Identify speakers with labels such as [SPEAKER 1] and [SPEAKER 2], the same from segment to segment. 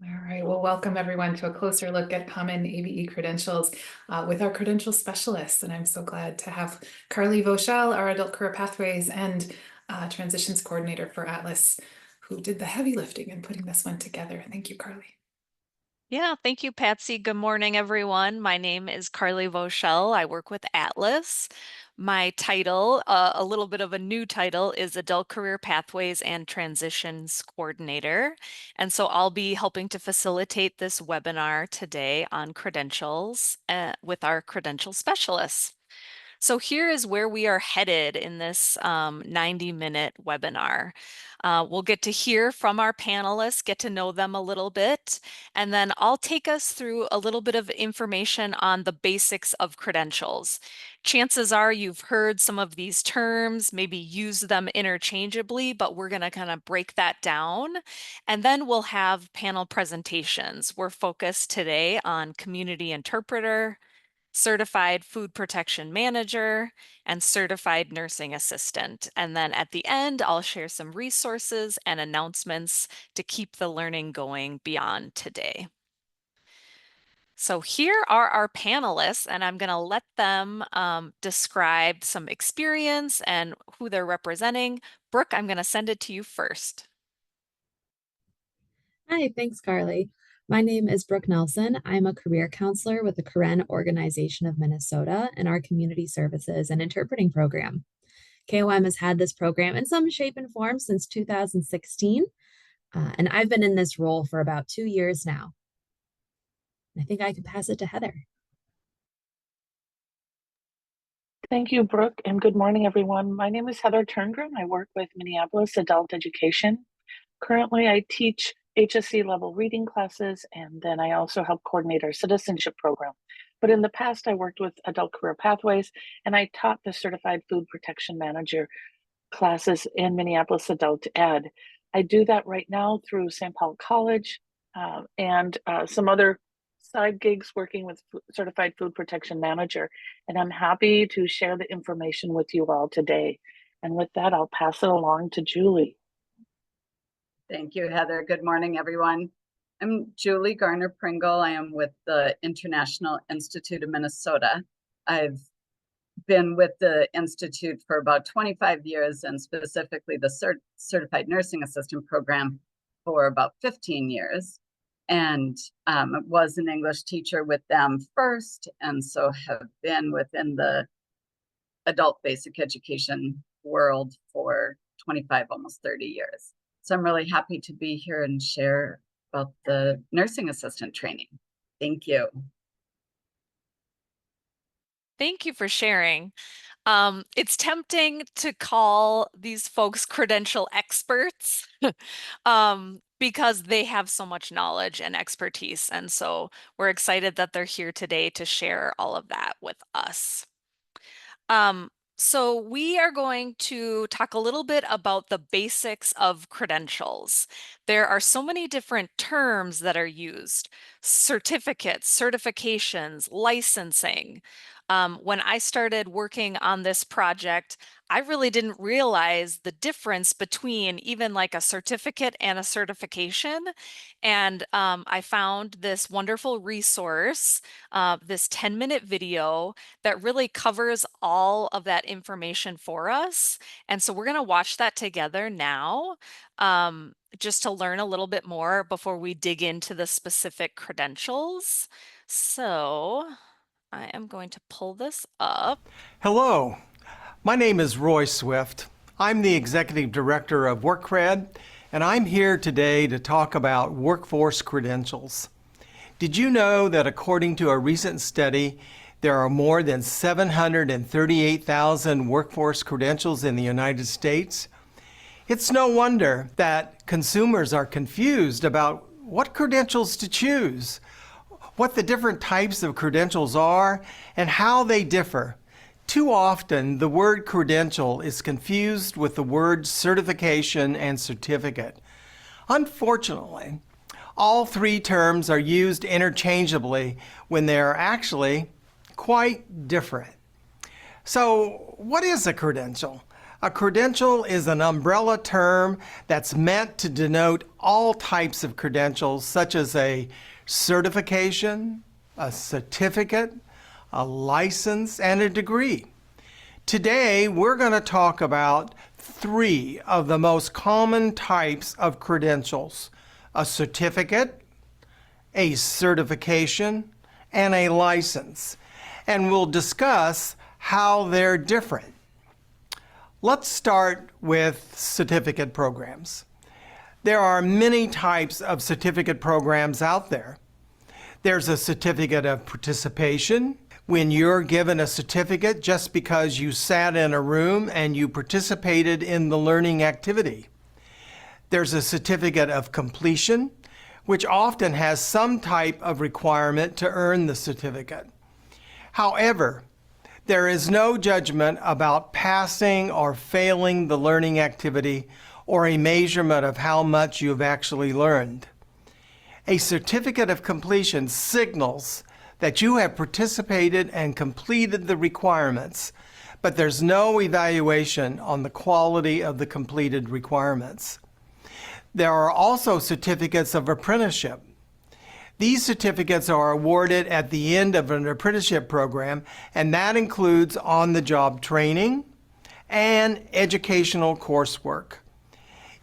[SPEAKER 1] All right, well, welcome everyone to a closer look at common ABE credentials with our credential specialists. And I'm so glad to have Carly Voshell, our adult career pathways and transitions coordinator for Atlas, who did the heavy lifting in putting this one together. Thank you, Carly.
[SPEAKER 2] Yeah, thank you, Patsy. Good morning, everyone. My name is Carly Voshell. I work with Atlas. My title, a little bit of a new title, is Adult Career Pathways and Transitions Coordinator. And so I'll be helping to facilitate this webinar today on credentials with our credential specialists. So here is where we are headed in this 90-minute webinar. We'll get to hear from our panelists, get to know them a little bit, and then I'll take us through a little bit of information on the basics of credentials. Chances are you've heard some of these terms, maybe use them interchangeably, but we're going to kind of break that down. And then we'll have panel presentations. We're focused today on community interpreter, certified food protection manager, and certified nursing assistant. And then at the end, I'll share some resources and announcements to keep the learning going beyond today. So here are our panelists, and I'm going to let them describe some experience and who they're representing. Brooke, I'm going to send it to you first.
[SPEAKER 3] Hi, thanks, Carly. My name is Brooke Nelson. I'm a career counselor with the Karen Organization of Minnesota and our Community Services and Interpreting Program. KOM has had this program in some shape and form since 2016, and I've been in this role for about 2 years now. I think I could pass it to Heather.
[SPEAKER 4] Thank you, Brooke, and good morning, everyone. My name is Heather Turngren. I work with Minneapolis Adult Education. Currently, I teach HSC level reading classes, and then I also help coordinate our citizenship program. But in the past, I worked with Adult Career Pathways, and I taught the Certified Food Protection Manager classes in Minneapolis Adult Ed. I do that right now through St. Paul College and some other side gigs working with Certified Food Protection Manager. And I'm happy to share the information with you all today. And with that, I'll pass it along to Julie.
[SPEAKER 5] Thank you, Heather. Good morning, everyone. I'm Julie Garner-Pringle. I am with the International Institute of Minnesota. I've been with the Institute for about 25 years and specifically the Certified Nursing Assistant program for about 15 years. And was an English teacher with them first, and so have been within the adult basic education world for 25, almost 30 years. So I'm really happy to be here and share about the nursing assistant training. Thank you.
[SPEAKER 2] Thank you for sharing. It's tempting to call these folks credential experts because they have so much knowledge and expertise. And so we're excited that they're here today to share all of that with us. So we are going to talk a little bit about the basics of credentials. There are so many different terms that are used: certificates, certifications, licensing. When I started working on this project, I really didn't realize the difference between even like a certificate and a certification. And I found this wonderful resource, this 10-minute video that really covers all of that information for us. And so we're going to watch that together now, just to learn a little bit more before we dig into the specific credentials. So I am going to pull this up.
[SPEAKER 6] Hello, my name is Roy Swift. I'm the Executive Director of WorkCred, and I'm here today to talk about workforce credentials. Did you know that according to a recent study, there are more than 738,000 workforce credentials in the United States? It's no wonder that consumers are confused about what credentials to choose, what the different types of credentials are, and how they differ. Too often, the word credential is confused with the word certification and certificate. Unfortunately, all three terms are used interchangeably when they are actually quite different. So, what is a credential? A credential is an umbrella term that's meant to denote all types of credentials, such as a certification, a certificate, a license, and a degree. Today, we're going to talk about 3 of the most common types of credentials: a certificate, a certification, and a license. And we'll discuss how they're different. Let's start with certificate programs. There are many types of certificate programs out there. There's a certificate of participation, when you're given a certificate just because you sat in a room and you participated in the learning activity. There's a certificate of completion, which often has some type of requirement to earn the certificate. However, there is no judgment about passing or failing the learning activity or a measurement of how much you've actually learned. A certificate of completion signals that you have participated and completed the requirements, but there's no evaluation on the quality of the completed requirements. There are also certificates of apprenticeship. These certificates are awarded at the end of an apprenticeship program, and that includes on-the-job training and educational coursework.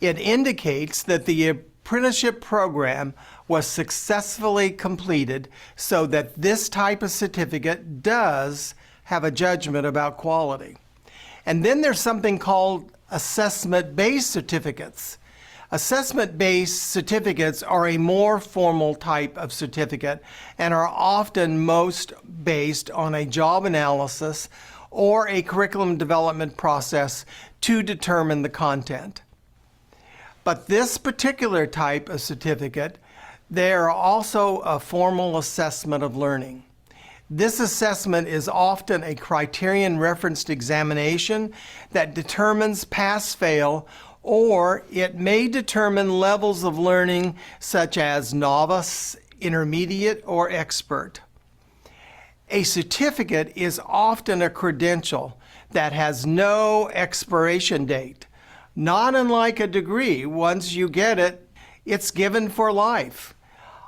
[SPEAKER 6] It indicates that the apprenticeship program was successfully completed, so that this type of certificate does have a judgment about quality. And then there's something called assessment-based certificates. Assessment-based certificates are a more formal type of certificate and are often most based on a job analysis or a curriculum development process to determine the content. But this particular type of certificate, they are also a formal assessment of learning. This assessment is often a criterion referenced examination that determines pass-fail, or it may determine levels of learning such as novice, intermediate, or expert. A certificate is often a credential that has no expiration date. Not unlike a degree, once you get it, it's given for life.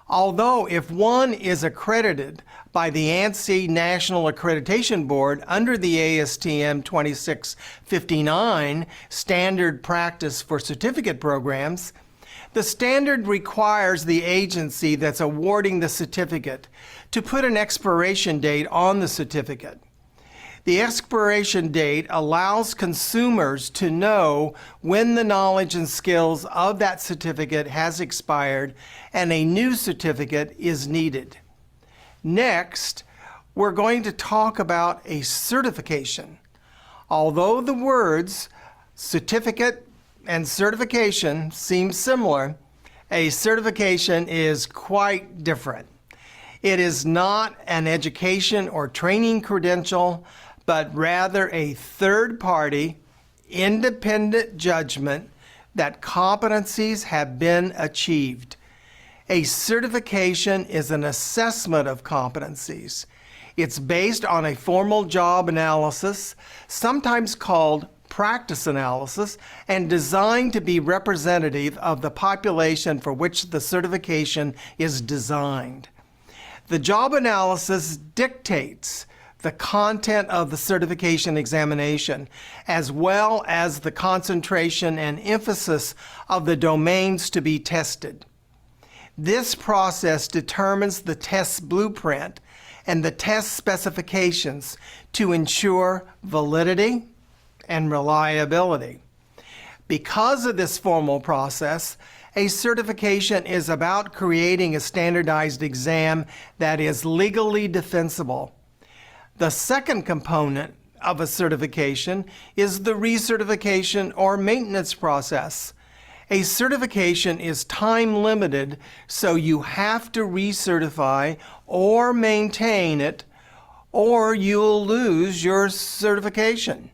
[SPEAKER 6] Although if one is accredited by the ANSI National Accreditation Board under the ASTM 2659 Standard Practice for Certificate Programs, the standard requires the agency that's awarding the certificate to put an expiration date on the certificate. The expiration date allows consumers to know when the knowledge and skills of that certificate has expired and a new certificate is needed. Next, we're going to talk about a certification. Although the words certificate and certification seem similar, a certification is quite different. It is not an education or training credential, but rather a third-party, independent judgment that competencies have been achieved. A certification is an assessment of competencies. It's based on a formal job analysis, sometimes called practice analysis, and designed to be representative of the population for which the certification is designed. The job analysis dictates the content of the certification examination, as well as the concentration and emphasis of the domains to be tested. This process determines the test blueprint and the test specifications to ensure validity and reliability. Because of this formal process, a certification is about creating a standardized exam that is legally defensible. The second component of a certification is the recertification or maintenance process. A certification is time limited, so you have to recertify or maintain it, or you'll lose your certification.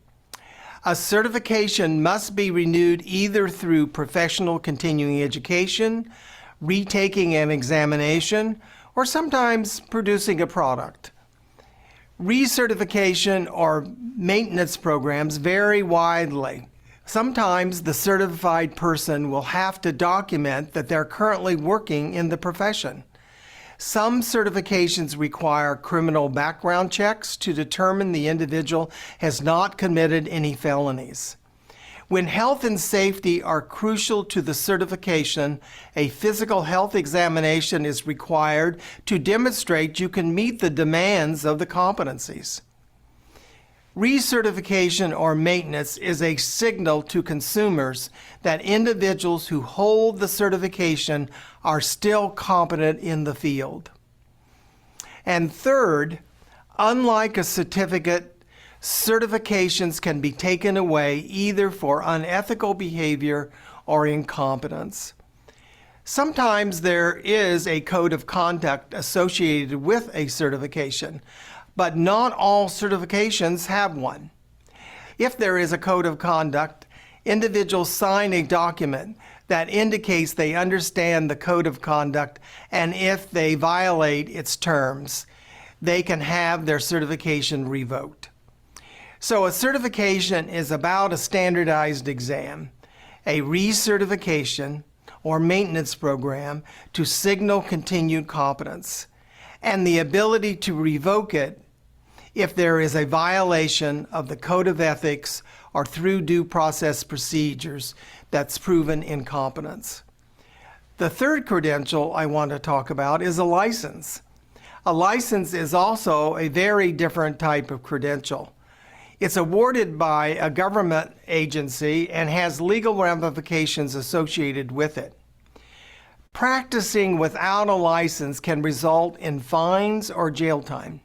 [SPEAKER 6] A certification must be renewed either through professional continuing education, retaking an examination, or sometimes producing a product. Recertification or maintenance programs vary widely. Sometimes the certified person will have to document that they're currently working in the profession. Some certifications require criminal background checks to determine the individual has not committed any felonies. When health and safety are crucial to the certification, a physical health examination is required to demonstrate you can meet the demands of the competencies. Recertification or maintenance is a signal to consumers that individuals who hold the certification are still competent in the field. And third, unlike a certificate, certifications can be taken away either for unethical behavior or incompetence. Sometimes there is a code of conduct associated with a certification, but not all certifications have one. If there is a code of conduct, individuals sign a document that indicates they understand the code of conduct, and if they violate its terms, they can have their certification revoked. So a certification is about a standardized exam, a recertification or maintenance program to signal continued competence, and the ability to revoke it if there is a violation of the Code of Ethics or through due process procedures that's proven incompetence. The third credential I want to talk about is a license. A license is also a very different type of credential. It's awarded by a government agency and has legal ramifications associated with it. Practicing without a license can result in fines or jail time.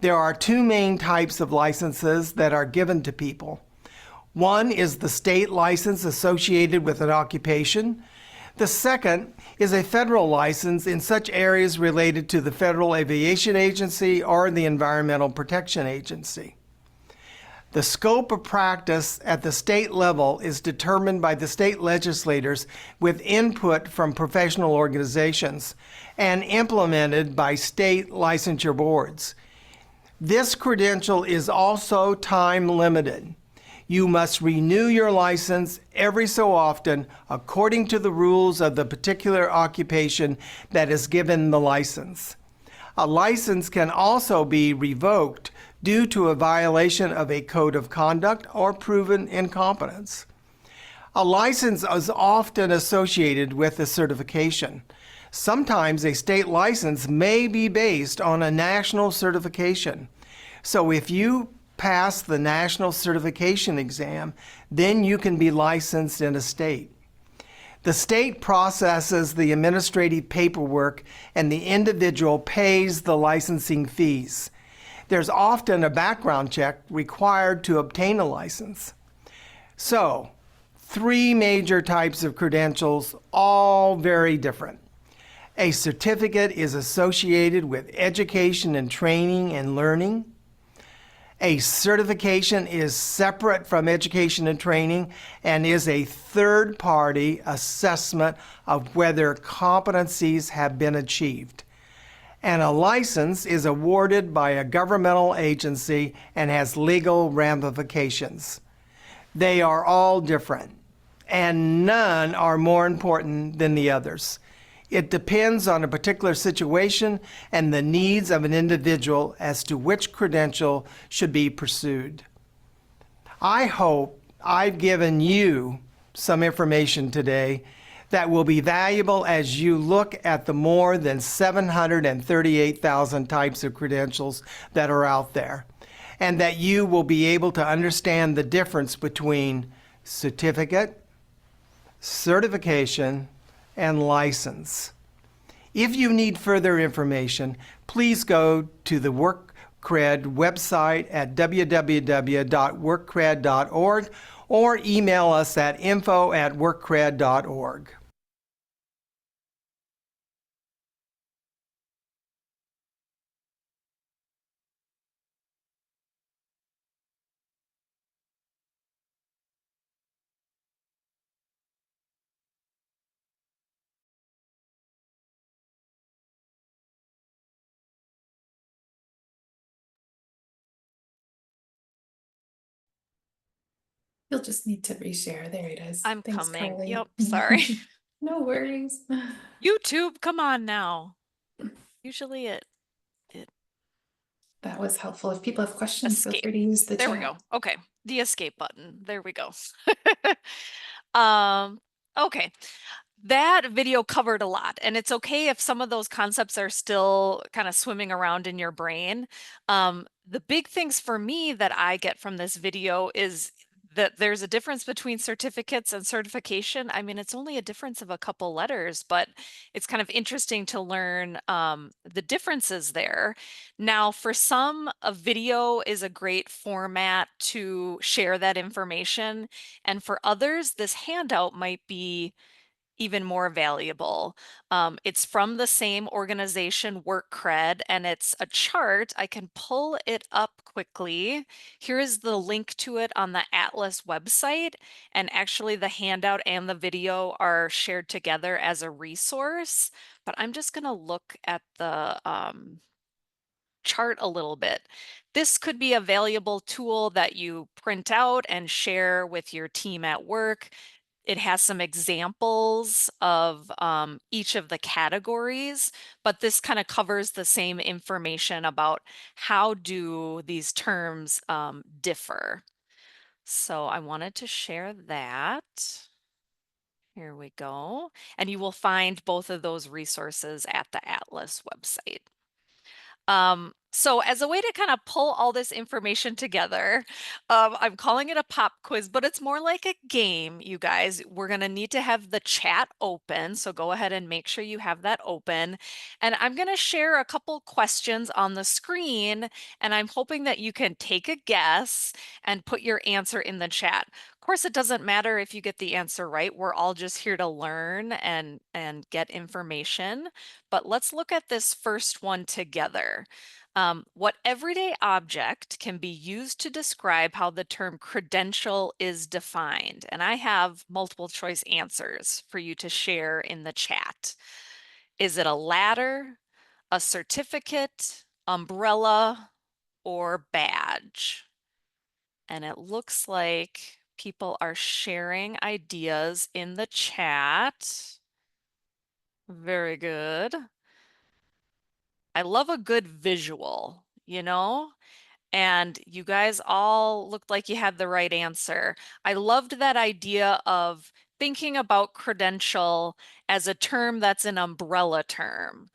[SPEAKER 6] There are two main types of licenses that are given to people. One is the state license associated with an occupation. The second is a federal license in such areas related to the Federal Aviation Agency or the Environmental Protection Agency. The scope of practice at the state level is determined by the state legislators with input from professional organizations and implemented by state licensure boards. This credential is also time limited. You must renew your license every so often according to the rules of the particular occupation that is given the license. A license can also be revoked due to a violation of a code of conduct or proven incompetence. A license is often associated with a certification. Sometimes a state license may be based on a national certification. So if you pass the national certification exam, then you can be licensed in a state. The state processes the administrative paperwork and the individual pays the licensing fees. There's often a background check required to obtain a license. So, three major types of credentials, all very different. A certificate is associated with education and training and learning. A certification is separate from education and training and is a third-party assessment of whether competencies have been achieved. And a license is awarded by a governmental agency and has legal ramifications. They are all different, and none are more important than the others. It depends on a particular situation and the needs of an individual as to which credential should be pursued. I hope I've given you some information today that will be valuable as you look at the more than 738,000 types of credentials that are out there, and that you will be able to understand the difference between certificate, certification, and license. If you need further information, please go to the WorkCred website at www.workcred.org or email us at info@workcred.org.
[SPEAKER 1] You'll just need to reshare. There it is.
[SPEAKER 2] I'm
[SPEAKER 1] Thanks,
[SPEAKER 2] coming.
[SPEAKER 1] Carly.
[SPEAKER 2] Yep, sorry.
[SPEAKER 1] No worries.
[SPEAKER 2] YouTube, come on now. Usually it
[SPEAKER 1] That was helpful. If people have questions, feel
[SPEAKER 2] escape.
[SPEAKER 1] free to use the
[SPEAKER 2] There we
[SPEAKER 1] chat.
[SPEAKER 2] go. Okay, the escape button. There we go. Okay. That video covered a lot, and it's okay if some of those concepts are still kind of swimming around in your brain. The big things for me that I get from this video is that there's a difference between certificates and certification. I mean, it's only a difference of a couple letters, but it's kind of interesting to learn the differences there. Now, for some, a video is a great format to share that information, and for others, this handout might be even more valuable. It's from the same organization, WorkCred, and it's a chart. I can pull it up quickly. Here is the link to it on the Atlas website, and actually the handout and the video are shared together as a resource, but I'm just gonna look at the chart a little bit. This could be a valuable tool that you print out and share with your team at work. It has some examples of each of the categories, but this kind of covers the same information about how do these terms differ. So I wanted to share that. Here we go. And you will find both of those resources at the Atlas website. So as a way to kind of pull all this information together, I'm calling it a pop quiz, but it's more like a game, you guys. We're going to need to have the chat open. So go ahead and make sure you have that open. And I'm going to share a couple questions on the screen, and I'm hoping that you can take a guess and put your answer in the chat. Of course, it doesn't matter if you get the answer right. We're all just here to learn and get information. But let's look at this first one together. What everyday object can be used to describe how the term credential is defined? And I have multiple choice answers for you to share in the chat. Is it a ladder, a certificate, umbrella, or badge? And it looks like people are sharing ideas in the chat. Very good. I love a good visual, you know? And you guys all looked like you had the right answer. I loved that idea of thinking about credential as a term that's an umbrella term.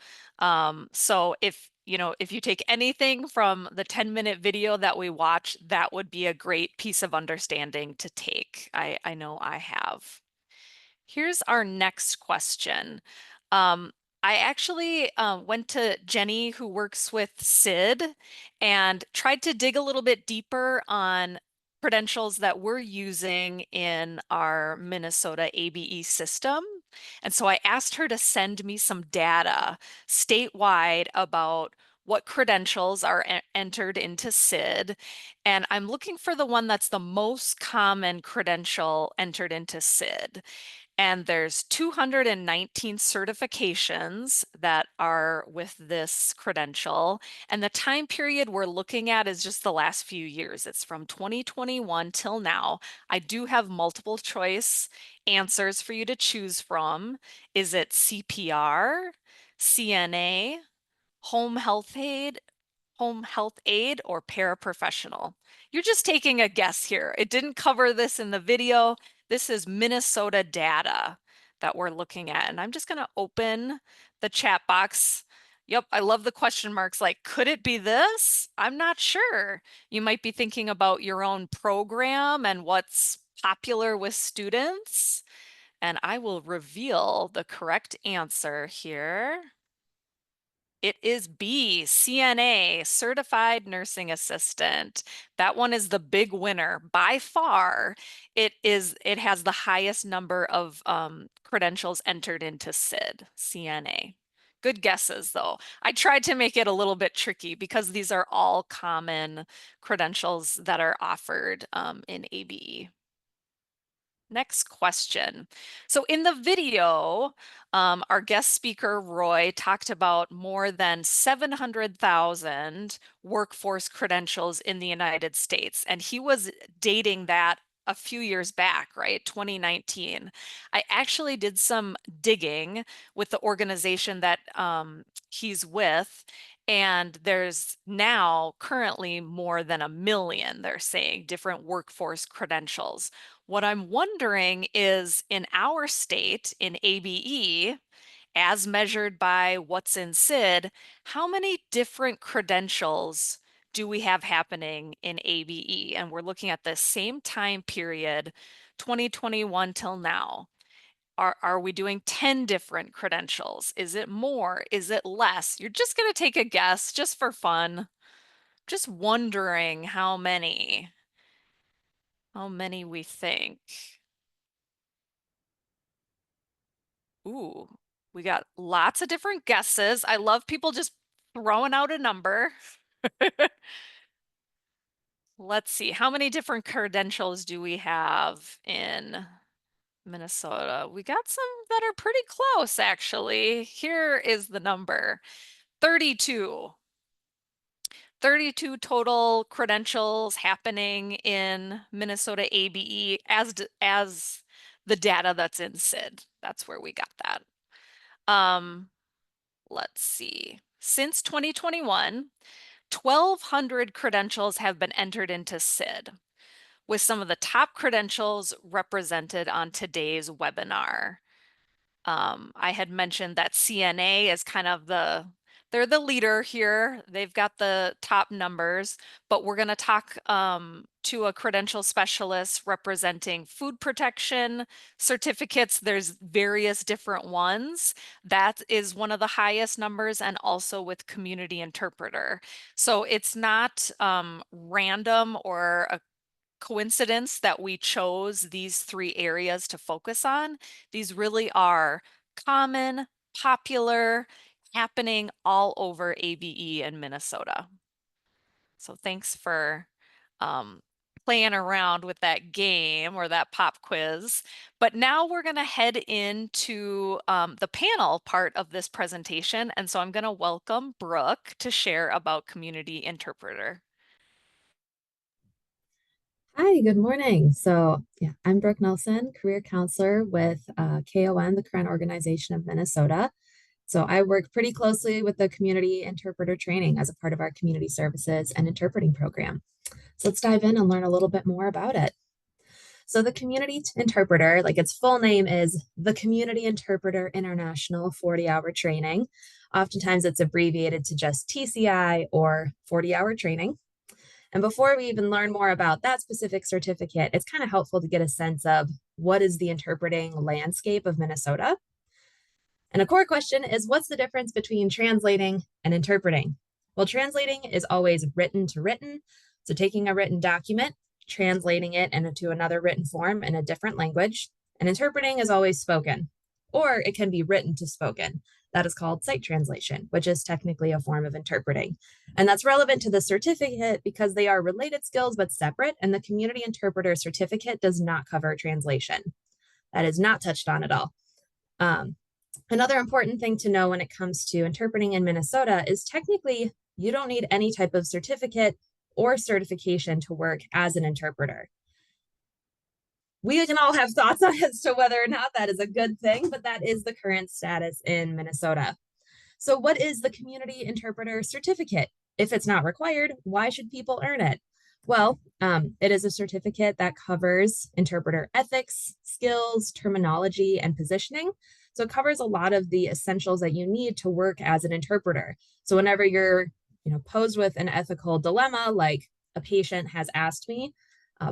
[SPEAKER 2] So if you take anything from the 10-minute video that we watched, that would be a great piece of understanding to take. I know I have. Here's our next question. I actually went to Jenny, who works with SID, and tried to dig a little bit deeper on credentials that we're using in our Minnesota ABE system. And so I asked her to send me some data statewide about what credentials are entered into SID. And I'm looking for the one that's the most common credential entered into SID. And there's 219 certifications that are with this credential. And the time period we're looking at is just the last few years. It's from 2021 till now. I do have multiple choice answers for you to choose from. Is it CPR, CNA, home health aid, or paraprofessional? You're just taking a guess here. It didn't cover this in the video. This is Minnesota data that we're looking at. And I'm just going to open the chat box. Yep, I love the question marks. Like, could it be this? I'm not sure. You might be thinking about your own program and what's popular with students. And I will reveal the correct answer here. It is B, CNA, Certified Nursing Assistant. That one is the big winner by far. It has the highest number of credentials entered into SID, CNA. Good guesses though. I tried to make it a little bit tricky because these are all common credentials that are offered in ABE. Next question. So in the video, our guest speaker, Roy, talked about more than 700,000 workforce credentials in the United States. And he was dating that a few years back, right? 2019. I actually did some digging with the organization that he's with, and there's now currently more than 1 million, they're saying, different workforce credentials. What I'm wondering is, in our state, in ABE, as measured by what's in SID, how many different credentials do we have happening in ABE? And we're looking at the same time period, 2021 till now. Are we doing 10 different credentials? Is it more? Is it less? You're just going to take a guess just for fun. Just wondering how many we think. Ooh, we got lots of different guesses. I love people just throwing out a number. Let's see, how many different credentials do we have in Minnesota? We got some that are pretty close, actually. Here is the number, 32. 32 total credentials happening in Minnesota ABE as the data that's in SID. That's where we got that. Let's see. Since 2021, 1,200 credentials have been entered into SID, with some of the top credentials represented on today's webinar. I had mentioned that CNA is kind of they're the leader here. They've got the top numbers, but we're going to talk to a credential specialist representing food protection certificates. There's various different ones. That is one of the highest numbers, and also with community interpreter. So it's not random or a coincidence that we chose these 3 areas to focus on. These really are common, popular, happening all over ABE and Minnesota. So thanks for playing around with that game or that pop quiz. But now we're going to head into the panel part of this presentation. And so I'm going to welcome Brooke to share about community interpreter.
[SPEAKER 3] Hi, good morning. So I'm Brooke Nelson, career counselor with KOM, the Karen Organization of Minnesota. So I work pretty closely with the community interpreter training as a part of our community services and interpreting program. So let's dive in and learn a little bit more about it. So the community interpreter, like its full name, is the Community Interpreter International 40-hour training. Oftentimes it's abbreviated to just TCI or 40-hour training. And before we even learn more about that specific certificate, it's kind of helpful to get a sense of what is the interpreting landscape of Minnesota. And a core question is, what's the difference between translating and interpreting? Well, translating is always written to written. So taking a written document, translating it into another written form in a different language. And interpreting is always spoken, or it can be written to spoken. That is called sight translation, which is technically a form of interpreting. And that's relevant to the certificate because they are related skills but separate, and the community interpreter certificate does not cover translation. That is not touched on at all. Another important thing to know when it comes to interpreting in Minnesota is technically you don't need any type of certificate or certification to work as an interpreter. We can all have thoughts on as to whether or not that is a good thing, but that is the current status in Minnesota. So what is the community interpreter certificate? If it's not required, why should people earn it? Well, it is a certificate that covers interpreter ethics, skills, terminology, and positioning. So it covers a lot of the essentials that you need to work as an interpreter. So whenever you're posed with an ethical dilemma, like a patient has asked me,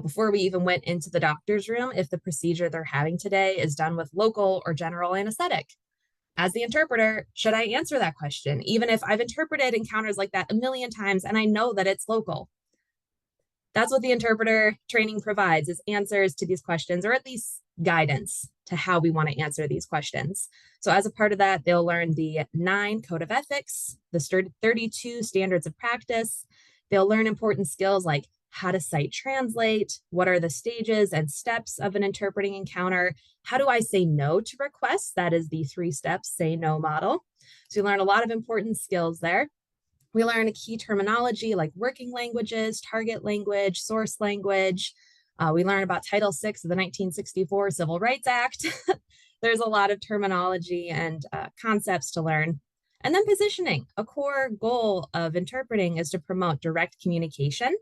[SPEAKER 3] before we even went into the doctor's room, if the procedure they're having today is done with local or general anesthetic. As the interpreter, should I answer that question? Even if I've interpreted encounters like that a million times and I know that it's local. That's what the interpreter training provides, is answers to these questions, or at least guidance to how we want to answer these questions. So as a part of that, they'll learn the 9 Code of Ethics, the 32 Standards of Practice. They'll learn important skills like how to sight translate, what are the stages and steps of an interpreting encounter, how do I say no to requests, that is the 3 steps say no model. So you learn a lot of important skills there. We learn a key terminology like working languages, target language, source language. We learn about Title VI of the 1964 Civil Rights Act. There's a lot of terminology and concepts to learn. And then positioning. A core goal of interpreting is to promote direct communication.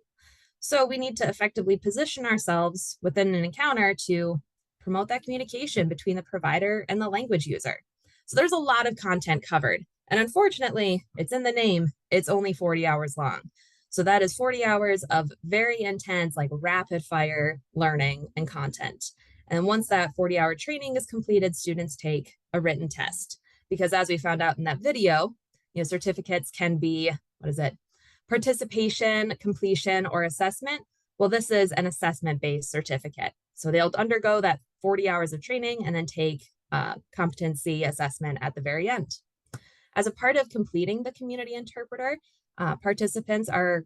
[SPEAKER 3] So we need to effectively position ourselves within an encounter to promote that communication between the provider and the language user. So there's a lot of content covered. And unfortunately, it's in the name, it's only 40 hours long. So that is 40 hours of very intense, like rapid fire learning and content. And once that 40-hour training is completed, students take a written test. Because as we found out in that video, certificates can be, participation, completion, or assessment. Well, this is an assessment-based certificate. So they'll undergo that 40 hours of training and then take competency assessment at the very end. As a part of completing the community interpreter, participants are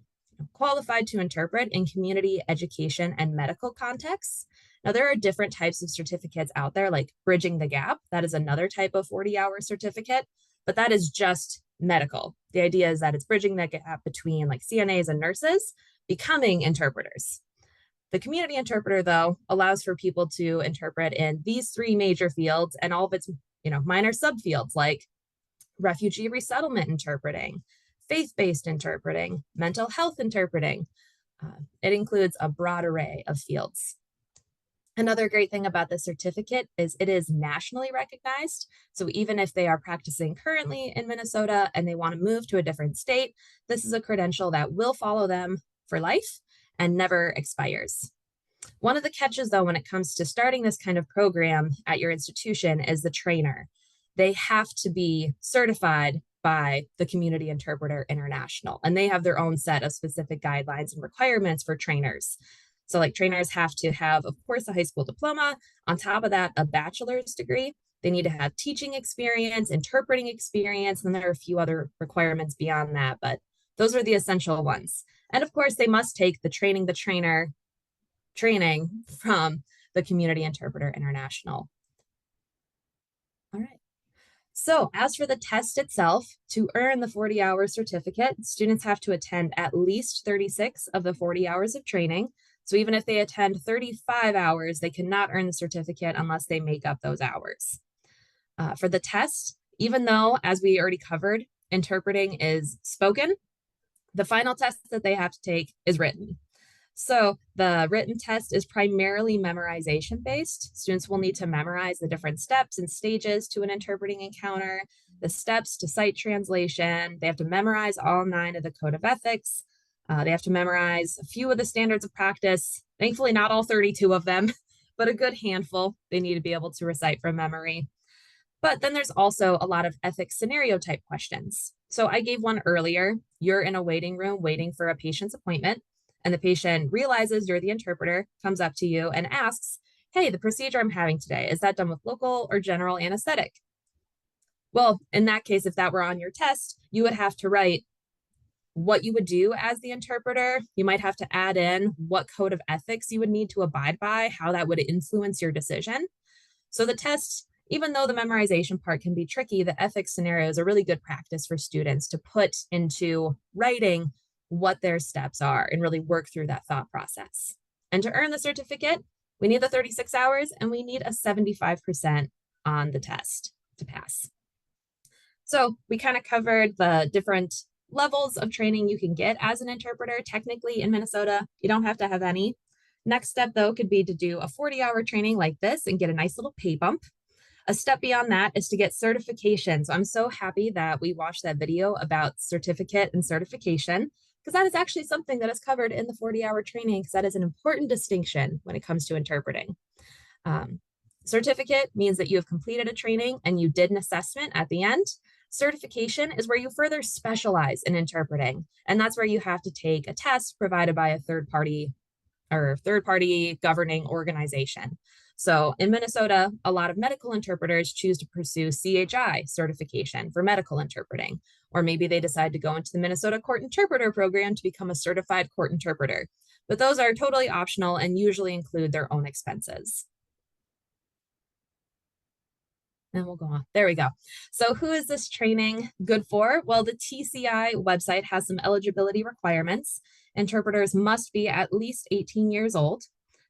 [SPEAKER 3] qualified to interpret in community, education, and medical contexts. Now, there are different types of certificates out there, like Bridging the Gap. That is another type of 40-hour certificate, but that is just medical. The idea is that it's bridging that gap between like CNAs and nurses becoming interpreters. The community interpreter, though, allows for people to interpret in these three major fields and all of its minor subfields like refugee resettlement interpreting, faith-based interpreting, mental health interpreting. It includes a broad array of fields. Another great thing about the certificate is it is nationally recognized. So even if they are practicing currently in Minnesota and they want to move to a different state, this is a credential that will follow them for life and never expires. One of the catches, though, when it comes to starting this kind of program at your institution is the trainer. They have to be certified by the Community Interpreter International, and they have their own set of specific guidelines and requirements for trainers. So like trainers have to have, of course, a high school diploma. On top of that, a bachelor's degree. They need to have teaching experience, interpreting experience, and there are a few other requirements beyond that, but those are the essential ones. And of course, they must take the Training the Trainer training from the Community Interpreter International. All right. So as for the test itself, to earn the 40-hour certificate, students have to attend at least 36 of the 40 hours of training. So even if they attend 35 hours, they cannot earn the certificate unless they make up those hours. For the test, even though, as we already covered, interpreting is spoken, the final test that they have to take is written. So the written test is primarily memorization based. Students will need to memorize the different steps and stages to an interpreting encounter, the steps to site translation. They have to memorize all 9 of the Code of Ethics. They have to memorize a few of the standards of practice. Thankfully, not all 32 of them, but a good handful they need to be able to recite from memory. But then there's also a lot of ethics scenario type questions. So I gave one earlier. You're in a waiting room waiting for a patient's appointment, and the patient realizes you're the interpreter, comes up to you and asks, hey, the procedure I'm having today, is that done with local or general anesthetic? Well, in that case, if that were on your test, you would have to write what you would do as the interpreter. You might have to add in what code of ethics you would need to abide by, how that would influence your decision. So the test, even though the memorization part can be tricky, the ethics scenario is a really good practice for students to put into writing what their steps are and really work through that thought process. And to earn the certificate, we need the 36 hours and we need a 75% on the test to pass. So we kind of covered the different levels of training you can get as an interpreter. Technically in Minnesota, you don't have to have any. Next step though could be to do a 40-hour training like this and get a nice little pay bump. A step beyond that is to get certification. So I'm so happy that we watched that video about certificate and certification, because that is actually something that is covered in the 40-hour training, because that is an important distinction when it comes to interpreting. Certificate means that you have completed a training and you did an assessment at the end. Certification is where you further specialize in interpreting, and that's where you have to take a test provided by a third-party governing organization. So in Minnesota, a lot of medical interpreters choose to pursue CHI certification for medical interpreting, or maybe they decide to go into the Minnesota Court Interpreter program to become a certified court interpreter. But those are totally optional and usually include their own expenses. And we'll go on. There we go. So who is this training good for? Well, the TCI website has some eligibility requirements. Interpreters must be at least 18 years old.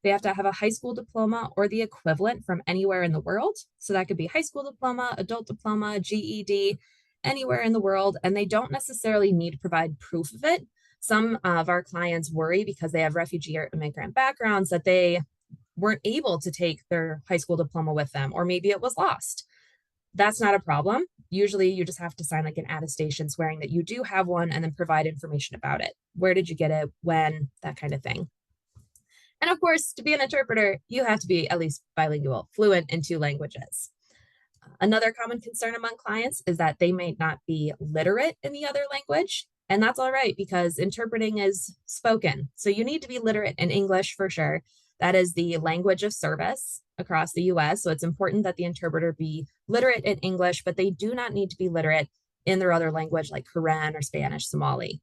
[SPEAKER 3] They have to have a high school diploma or the equivalent from anywhere in the world. So that could be high school diploma, adult diploma, GED, anywhere in the world. And they don't necessarily need to provide proof of it. Some of our clients worry because they have refugee or immigrant backgrounds that they weren't able to take their high school diploma with them, or maybe it was lost. That's not a problem. Usually you just have to sign like an attestation swearing that you do have one and then provide information about it. Where did you get it? When? That kind of thing. And of course, to be an interpreter, you have to be at least bilingual, fluent in 2 languages. Another common concern among clients is that they may not be literate in the other language. And that's all right because interpreting is spoken. So you need to be literate in English for sure. That is the language of service across the US. So it's important that the interpreter be literate in English, but they do not need to be literate in their other language like Karen or Spanish, Somali.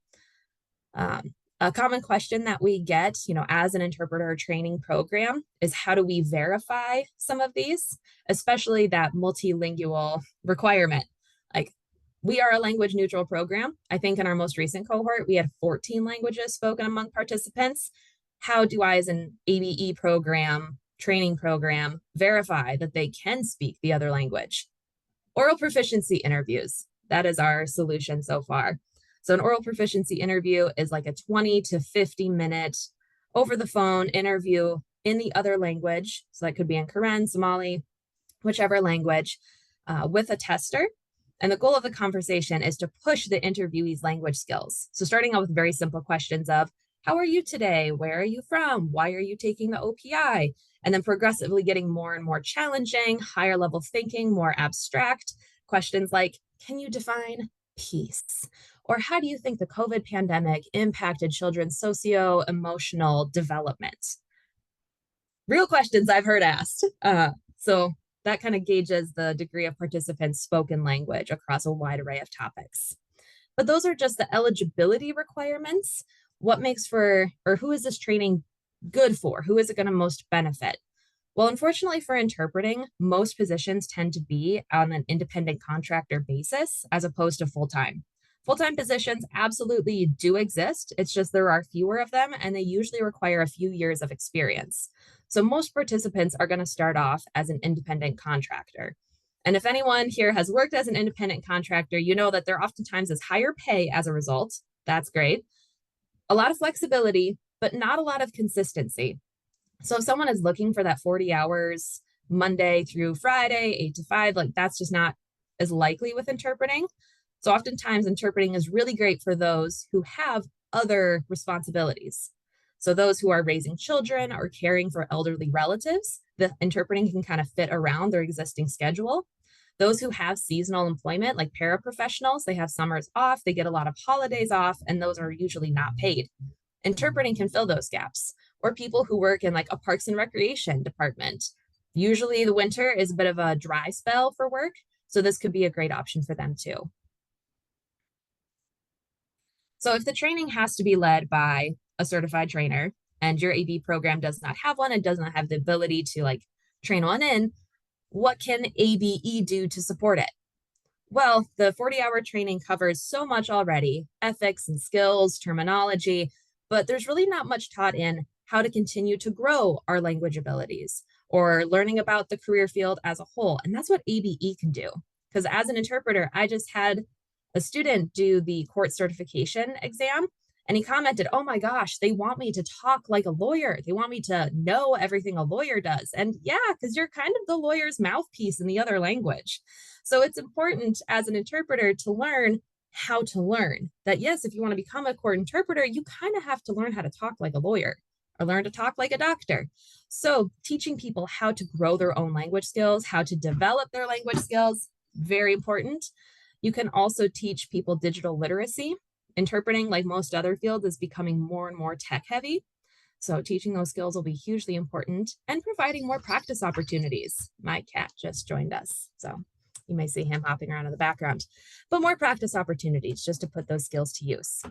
[SPEAKER 3] A common question that we get, as an interpreter training program is how do we verify some of these, especially that multilingual requirement? Like, we are a language neutral program. I think in our most recent cohort, we had 14 languages spoken among participants. How do I, as an ABE program, training program, verify that they can speak the other language? Oral proficiency interviews. That is our solution so far. So an oral proficiency interview is like a 20 to 50 minute over the phone interview in the other language. So that could be in Karen, Somali, whichever language, with a tester. And the goal of the conversation is to push the interviewee's language skills. So starting out with very simple questions of, how are you today? Where are you from? Why are you taking the OPI? And then progressively getting more and more challenging, higher level thinking, more abstract questions like, can you define peace? Or how do you think the COVID pandemic impacted children's socio-emotional development? Real questions I've heard asked. So that kind of gauges the degree of participants' spoken language across a wide array of topics. But those are just the eligibility requirements. What makes for, or who is this training good for? Who is it going to most benefit? Well, unfortunately for interpreting, most positions tend to be on an independent contractor basis as opposed to full-time. Full-time positions absolutely do exist. It's just there are fewer of them and they usually require a few years of experience. So most participants are going to start off as an independent contractor. And if anyone here has worked as an independent contractor, you know that there oftentimes is higher pay as a result. That's great. A lot of flexibility, but not a lot of consistency. So if someone is looking for that 40 hours Monday through Friday, 8 to 5, like that's just not as likely with interpreting. So oftentimes interpreting is really great for those who have other responsibilities. So those who are raising children or caring for elderly relatives, the interpreting can kind of fit around their existing schedule. Those who have seasonal employment, like paraprofessionals, they have summers off, they get a lot of holidays off, and those are usually not paid. Interpreting can fill those gaps. Or people who work in like a parks and recreation department. Usually the winter is a bit of a dry spell for work, so this could be a great option for them too. So if the training has to be led by a certified trainer and your AB program does not have one and does not have the ability to like train one in, what can ABE do to support it? Well, the 40-hour training covers so much already, ethics and skills, terminology, but there's really not much taught in how to continue to grow our language abilities or learning about the career field as a whole. And that's what ABE can do. Because as an interpreter, I just had a student do the court certification exam and he commented, oh my gosh, they want me to talk like a lawyer. They want me to know everything a lawyer does. And yeah, because you're kind of the lawyer's mouthpiece in the other language. So it's important as an interpreter to learn how to learn that. Yes, if you want to become a court interpreter, you kind of have to learn how to talk like a lawyer or learn to talk like a doctor. So teaching people how to grow their own language skills, how to develop their language skills, very important. You can also teach people digital literacy. Interpreting, like most other fields, is becoming more and more tech heavy. So teaching those skills will be hugely important and providing more practice opportunities. My cat just joined us, so you may see him hopping around in the background, but more practice opportunities just to put those skills to use.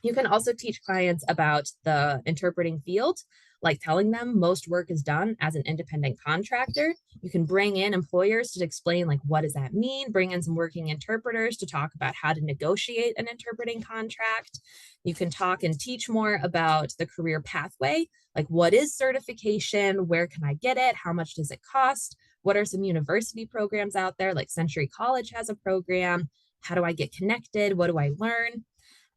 [SPEAKER 3] You can also teach clients about the interpreting field, like telling them most work is done as an independent contractor. You can bring in employers to explain like, what does that mean? Bring in some working interpreters to talk about how to negotiate an interpreting contract. You can talk and teach more about the career pathway, like what is certification? Where can I get it? How much does it cost? What are some university programs out there? Like Century College has a program. How do I get connected? What do I learn?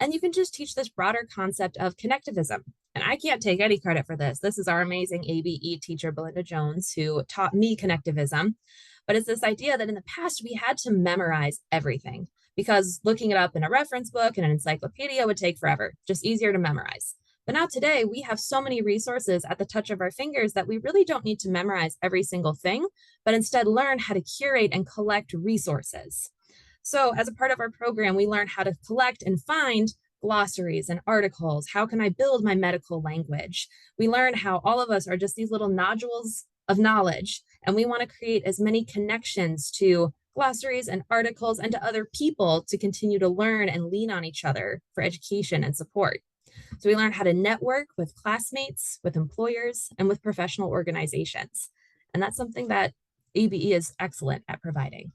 [SPEAKER 3] And you can just teach this broader concept of connectivism. And I can't take any credit for this. This is our amazing ABE teacher, Belinda Jones, who taught me connectivism. But it's this idea that in the past, we had to memorize everything because looking it up in a reference book and an encyclopedia would take forever, just easier to memorize. But now today, we have so many resources at the touch of our fingers that we really don't need to memorize every single thing, but instead learn how to curate and collect resources. So as a part of our program, we learn how to collect and find glossaries and articles. How can I build my medical language? We learn how all of us are just these little nodules of knowledge, and we want to create as many connections to glossaries and articles and to other people to continue to learn and lean on each other for education and support. So we learn how to network with classmates, with employers, and with professional organizations. And that's something that ABE is excellent at providing.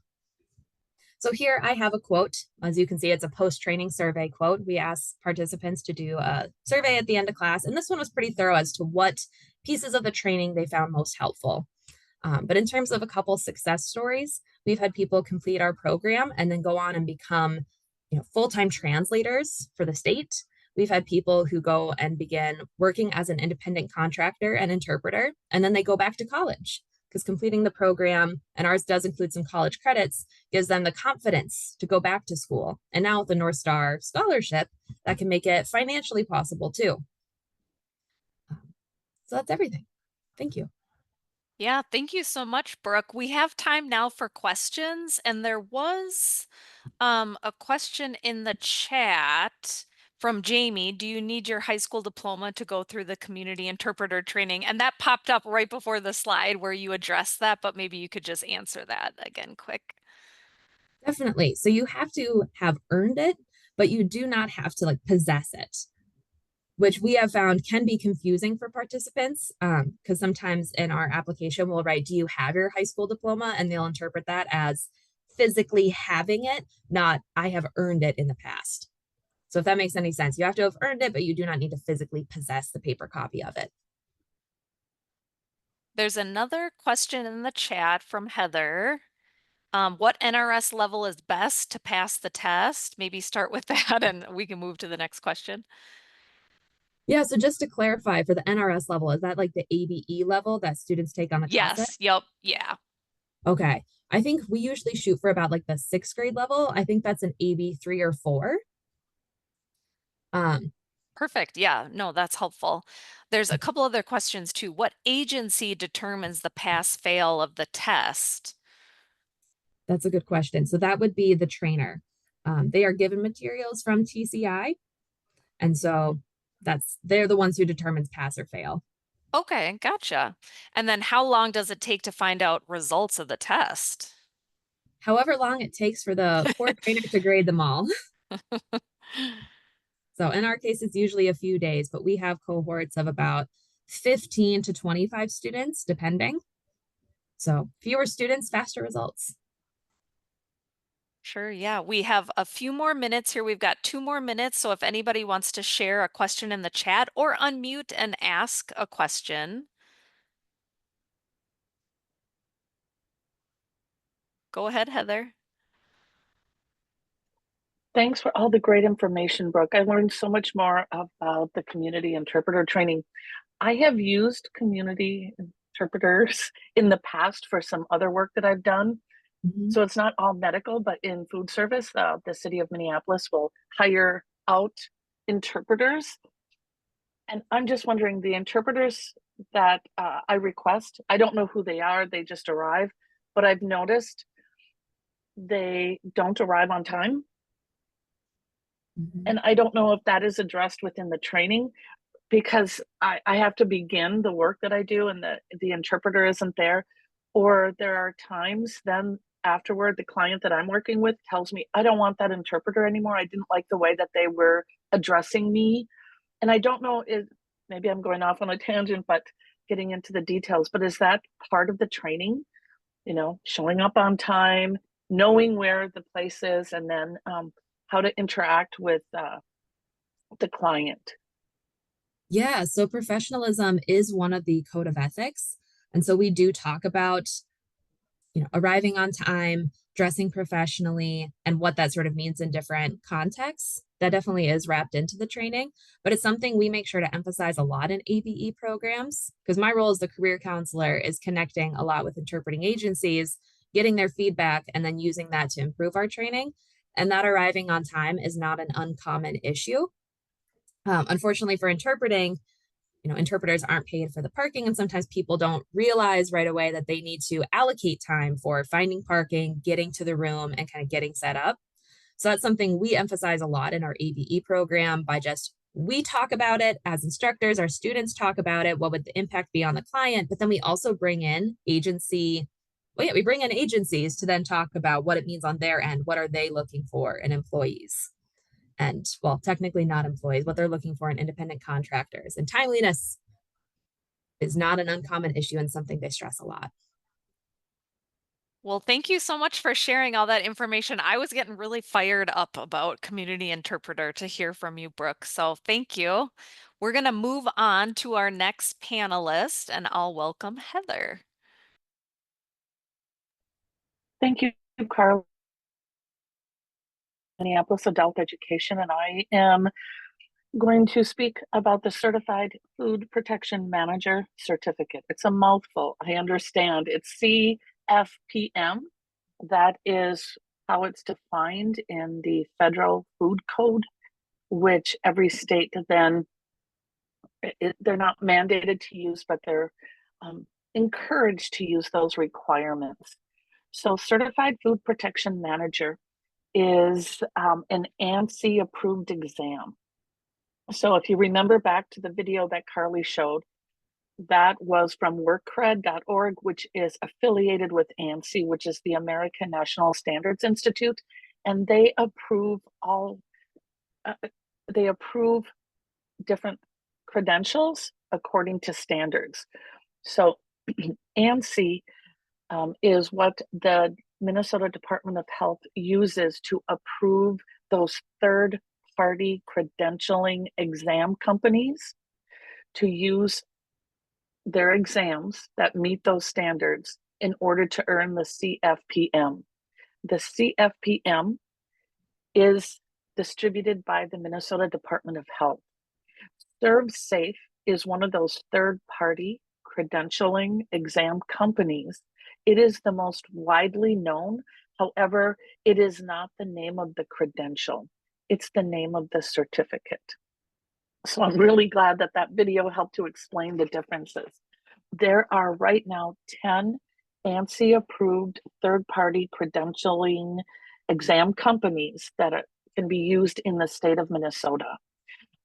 [SPEAKER 3] So here I have a quote. As you can see, it's a post-training survey quote. We asked participants to do a survey at the end of class, and this one was pretty thorough as to what pieces of the training they found most helpful. But in terms of a couple success stories, we've had people complete our program and then go on and become full-time translators for the state. We've had people who go and begin working as an independent contractor and interpreter, and then they go back to college because completing the program, and ours does include some college credits, gives them the confidence to go back to school. And now with the North Star Scholarship, that can make it financially possible too. So that's everything. Thank you.
[SPEAKER 2] Yeah, thank you so much, Brooke. We have time now for questions, and there was a question in the chat from Jamie. Do you need your high school diploma to go through the community interpreter training? And that popped up right before the slide where you addressed that, but maybe you could just answer that again quick.
[SPEAKER 3] Definitely. So you have to have earned it, but you do not have to like possess it, which we have found can be confusing for participants because sometimes in our application we'll write, do you have your high school diploma? And they'll interpret that as physically having it, not I have earned it in the past. So if that makes any sense, you have to have earned it, but you do not need to physically possess the paper copy of it.
[SPEAKER 2] There's another question in the chat from Heather. What NRS level is best to pass the test? Maybe start with that and we can move to the next question.
[SPEAKER 3] Yeah, so just to clarify, for the NRS level, is that like the ABE level that students take on the
[SPEAKER 2] Yes,
[SPEAKER 3] CASA?
[SPEAKER 2] yep, yeah.
[SPEAKER 3] Okay, I think we usually shoot for about like the 6th grade level. I think that's an AB 3 or 4.
[SPEAKER 2] Perfect. Yeah, no, that's helpful. There's a couple other questions too. What agency determines the pass-fail of the test?
[SPEAKER 3] That's a good question. So that would be the trainer. They are given materials from TCI. And so they're the ones who determines pass or fail.
[SPEAKER 2] Okay, gotcha. And then how long does it take to find out results of the test?
[SPEAKER 3] However long it takes for the poor trainer to grade them all. So in our case, it's usually a few days, but we have cohorts of about 15 to 25 students, depending. So fewer students, faster results.
[SPEAKER 2] Sure, yeah. We have a few more minutes here. We've got 2 more minutes. So if anybody wants to share a question in the chat or unmute and ask a question. Go ahead, Heather.
[SPEAKER 4] Thanks for all the great information, Brooke. I learned so much more about the community interpreter training. I have used community interpreters in the past for some other work that I've done.
[SPEAKER 3] Mm-hmm.
[SPEAKER 4] So it's not all medical, but in food service, the city of Minneapolis will hire out interpreters. And I'm just wondering, the interpreters that I request, I don't know who they are, they just arrive, but I've noticed they don't arrive on time.
[SPEAKER 3] Mm-hmm.
[SPEAKER 4] And I don't know if that is addressed within the training because I have to begin the work that I do and the interpreter isn't there. Or there are times then afterward, the client that I'm working with tells me, I don't want that interpreter anymore. I didn't like the way that they were addressing me. And I don't know maybe I'm going off on a tangent, but getting into the details, but is that part of the training? You know, showing up on time, knowing where the place is, and then how to interact with the client.
[SPEAKER 3] Yeah, so professionalism is one of the code of ethics. And so we do talk about, arriving on time, dressing professionally, and what that sort of means in different contexts. That definitely is wrapped into the training, but it's something we make sure to emphasize a lot in ABE programs, because my role as the career counselor is connecting a lot with interpreting agencies, getting their feedback, and then using that to improve our training. And that arriving on time is not an uncommon issue. Unfortunately for interpreting, interpreters aren't paid for the parking, and sometimes people don't realize right away that they need to allocate time for finding parking, getting to the room, and kind of getting set up. So that's something we emphasize a lot in our ABE program by just, we talk about it as instructors, our students talk about it, what would the impact be on the client, but then we also bring in agencies to then talk about what it means on their end. What are they looking for in employees? And, well, technically not employees, what they're looking for in independent contractors. And timeliness is not an uncommon issue and something they stress a lot.
[SPEAKER 2] Well, thank you so much for sharing all that information. I was getting really fired up about community interpreter to hear from you, Brooke. So thank you. We're going to move on to our next panelist, and I'll welcome Heather.
[SPEAKER 4] Thank you, Carl. Minneapolis Adult Education, and I am going to speak about the Certified Food Protection Manager Certificate. It's a mouthful, I understand. It's CFPM. That is how it's defined in the Federal Food Code, which every state then, they're not mandated to use, but they're encouraged to use those requirements. So Certified Food Protection Manager is an ANSI approved exam. So if you remember back to the video that Carly showed, that was from workcred.org, which is affiliated with ANSI, which is the American National Standards Institute, and they approve different credentials according to standards. So ANSI is what the Minnesota Department of Health uses to approve those third-party credentialing exam companies to use their exams that meet those standards in order to earn the CFPM. The CFPM is distributed by the Minnesota Department of Health. ServSafe is one of those third-party credentialing exam companies. It is the most widely known. However, it is not the name of the credential. It's the name of the certificate. So I'm really glad that that video helped to explain the differences. There are right now 10 ANSI approved third-party credentialing exam companies that can be used in the state of Minnesota.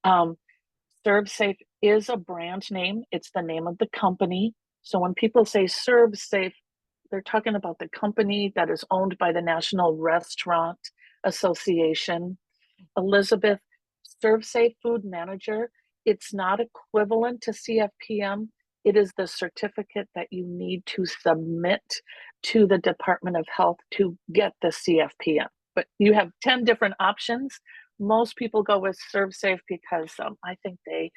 [SPEAKER 4] ServSafe is a brand name. It's the name of the company. So when people say ServSafe, they're talking about the company that is owned by the National Restaurant Association. Elizabeth, ServSafe Food Manager, it's not equivalent to CFPM. It is the certificate that you need to submit to the Department of Health to get the CFPM. But you have 10 different options. Most people go with ServSafe because I think they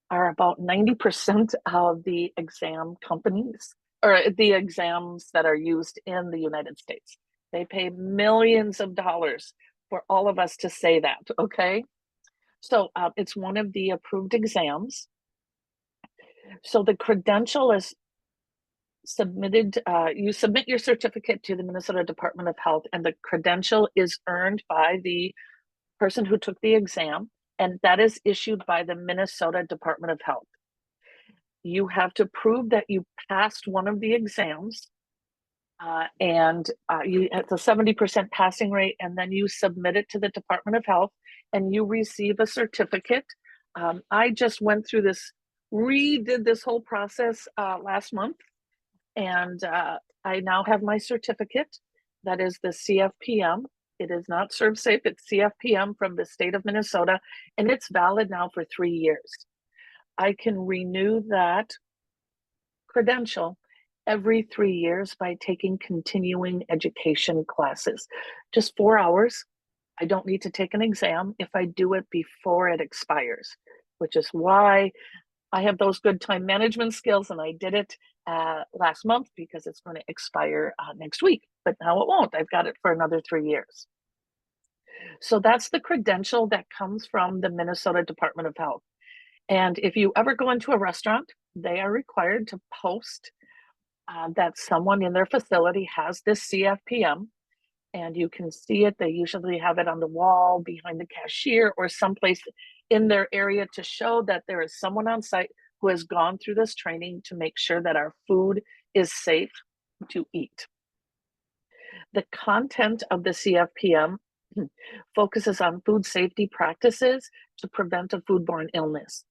[SPEAKER 4] are about 90% of the exam companies or the exams that are used in the United States. They pay millions of dollars for all of us to say that, okay? So it's one of the approved exams. So the credential is submitted, you submit your certificate to the Minnesota Department of Health, and the credential is earned by the person who took the exam, and that is issued by the Minnesota Department of Health. You have to prove that you passed one of the exams, and it's a 70% passing rate, and then you submit it to the Department of Health, and you receive a certificate. I just went through this, redid this whole process last month, and I now have my certificate. That is the CFPM. It is not ServSafe, it's CFPM from the state of Minnesota, and it's valid now for 3 years. I can renew that credential every 3 years by taking continuing education classes. Just 4 hours. I don't need to take an exam if I do it before it expires, which is why I have those good time management skills, and I did it last month because it's going to expire next week, but now it won't. I've got it for another 3 years. So that's the credential that comes from the Minnesota Department of Health. And if you ever go into a restaurant, they are required to post that someone in their facility has this CFPM, and you can see it. They usually have it on the wall behind the cashier or someplace in their area to show that there is someone on site who has gone through this training to make sure that our food is safe to eat. The content of the CFPM focuses on food safety practices to prevent a foodborne illness.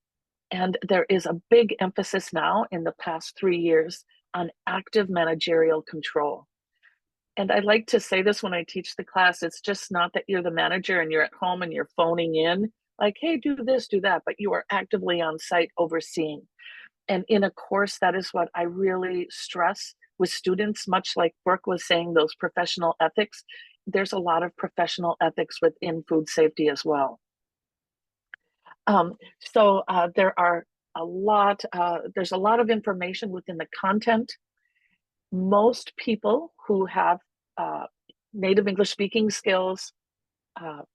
[SPEAKER 4] And there is a big emphasis now in the past 3 years on active managerial control. And I like to say this when I teach the class, it's just not that you're the manager and you're at home and you're phoning in, like, hey, do this, do that, but you are actively on site overseeing. And in a course, that is what I really stress with students, much like Brooke was saying, those professional ethics. There's a lot of professional ethics within food safety as well. There are there's a lot of information within the content. Most people who have native English speaking skills,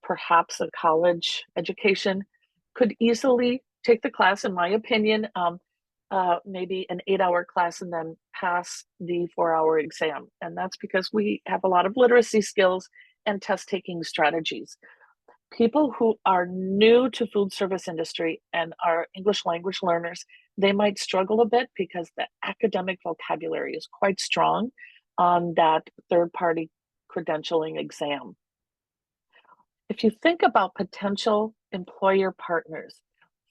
[SPEAKER 4] perhaps a college education, could easily take the class, in my opinion, maybe an 8-hour class and then pass the 4-hour exam. And that's because we have a lot of literacy skills and test taking strategies. People who are new to food service industry and are English language learners, they might struggle a bit because the academic vocabulary is quite strong on that third-party credentialing exam. If you think about potential employer partners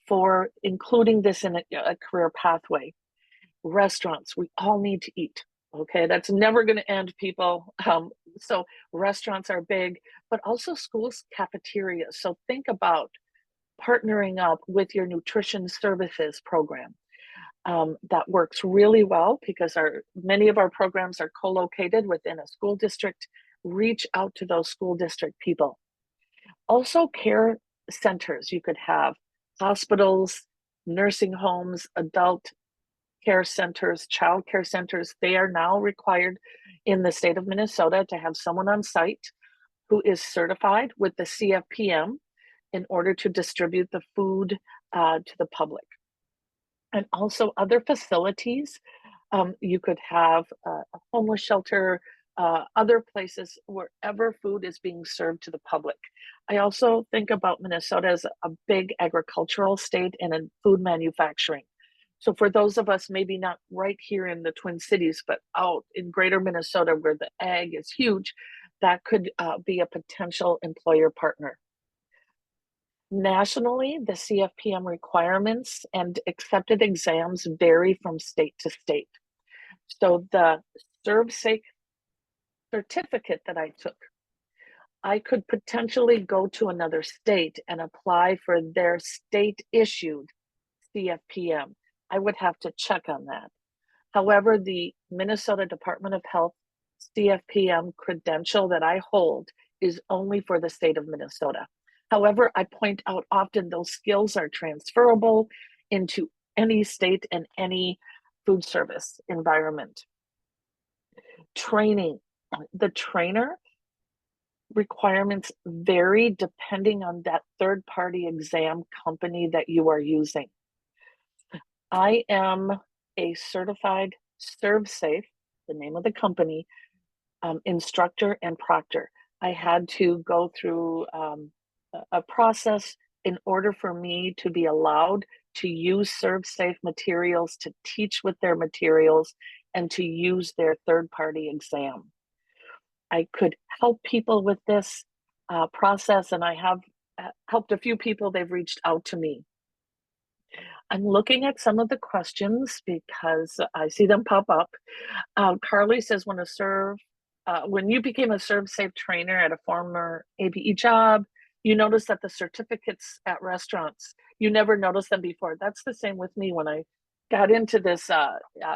[SPEAKER 4] for including this in a career pathway, restaurants, we all need to eat. Okay, that's never going to end, people. So restaurants are big, but also schools, cafeterias. So think about partnering up with your nutrition services program. That works really well because many of our programs are co-located within a school district. Reach out to those school district people. Also, care centers. You could have hospitals, nursing homes, adult care centers, child care centers. They are now required in the state of Minnesota to have someone on site who is certified with the CFPM in order to distribute the food to the public. And also other facilities. You could have a homeless shelter, other places, wherever food is being served to the public. I also think about Minnesota as a big agricultural state and in food manufacturing. So for those of us, maybe not right here in the Twin Cities, but out in greater Minnesota where the ag is huge, that could be a potential employer partner. Nationally, the CFPM requirements and accepted exams vary from state to state. So the ServSafe certificate that I took, I could potentially go to another state and apply for their state issued CFPM. I would have to check on that. However, the Minnesota Department of Health CFPM credential that I hold is only for the state of Minnesota. However, I point out often those skills are transferable into any state and any food service environment. Training. The trainer requirements vary depending on that third-party exam company that you are using. I am a certified ServSafe, the name of the company, instructor and proctor. I had to go through a process in order for me to be allowed to use ServSafe materials, to teach with their materials, and to use their third-party exam. I could help people with this process, and I have helped a few people. They've reached out to me. I'm looking at some of the questions because I see them pop up. Carly says, when you became a ServSafe trainer at a former ABE job, You notice that the certificates at restaurants, you never noticed them before. That's the same with me. When I got into this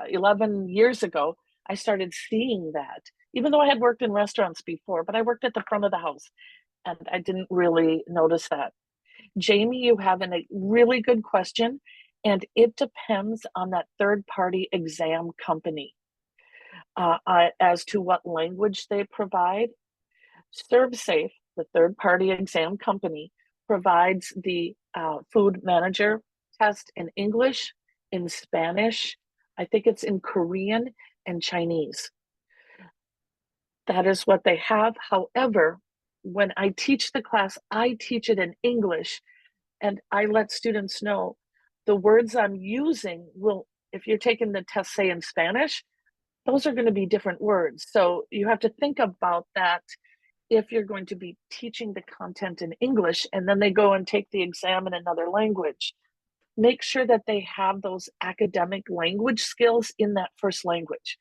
[SPEAKER 4] 11 years ago, I started seeing that, even though I had worked in restaurants before, but I worked at the front of the house and I didn't really notice that. Jamie, you have a really good question, and it depends on that third-party exam company as to what language they provide. ServSafe, the third-party exam company, provides the food manager test in English, in Spanish, I think it's in Korean and Chinese. That is what they have. However, when I teach the class, I teach it in English, and I let students know the words I'm using will, if you're taking the test, say in Spanish, those are going to be different words. So you have to think about that if you're going to be teaching the content in English and then they go and take the exam in another language. Make sure that they have those academic language skills in that first language.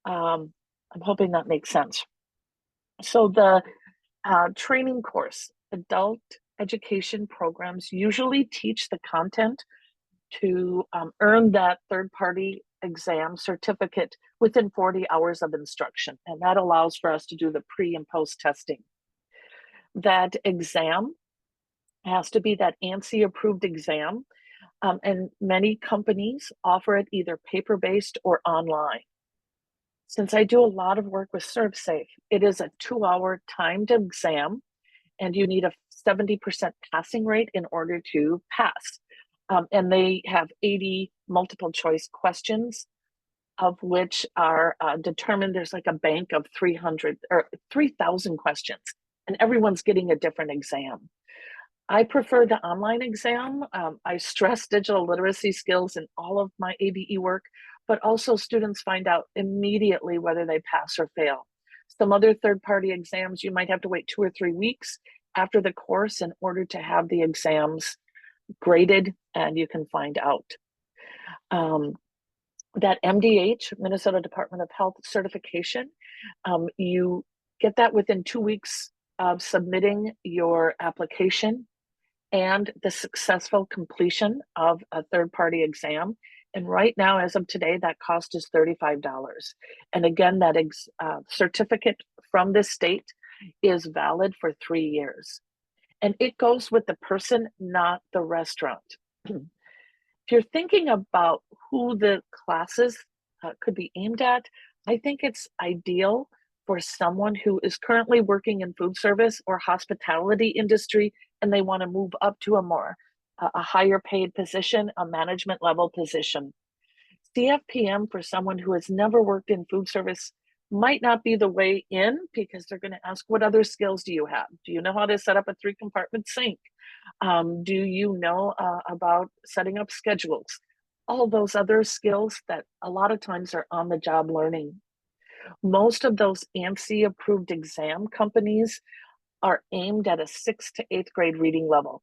[SPEAKER 4] I'm hoping that makes sense. So the training course, adult education programs usually teach the content to earn that third-party exam certificate within 40 hours of instruction. And that allows for us to do the pre and post testing. That exam has to be that ANSI approved exam. And many companies offer it either paper-based or online. Since I do a lot of work with ServSafe, it is a 2-hour timed exam, and you need a 70% passing rate in order to pass. And they have 80 multiple choice questions, of which are determined. There's like a bank of 300 or 3,000 questions, and everyone's getting a different exam. I prefer the online exam. I stress digital literacy skills in all of my ABE work, but also students find out immediately whether they pass or fail. Some other third-party exams, you might have to wait 2 or 3 weeks after the course in order to have the exams graded, and you can find out. That MDH, Minnesota Department of Health certification, you get that within 2 weeks of submitting your application and the successful completion of a third-party exam. And right now, as of today, that cost is $35. And again, that certificate from this state is valid for 3 years. And it goes with the person, not the restaurant. If you're thinking about who the classes could be aimed at, I think it's ideal for someone who is currently working in food service or hospitality industry, and they want to move up to a higher paid position, a management level position. CFPM for someone who has never worked in food service might not be the way in, because they're going to ask, what other skills do you have? Do you know how to set up a 3-compartment sink? Do you know about setting up schedules? All those other skills that a lot of times are on the job learning. Most of those ANSI approved exam companies are aimed at a 6th to 8th grade reading level.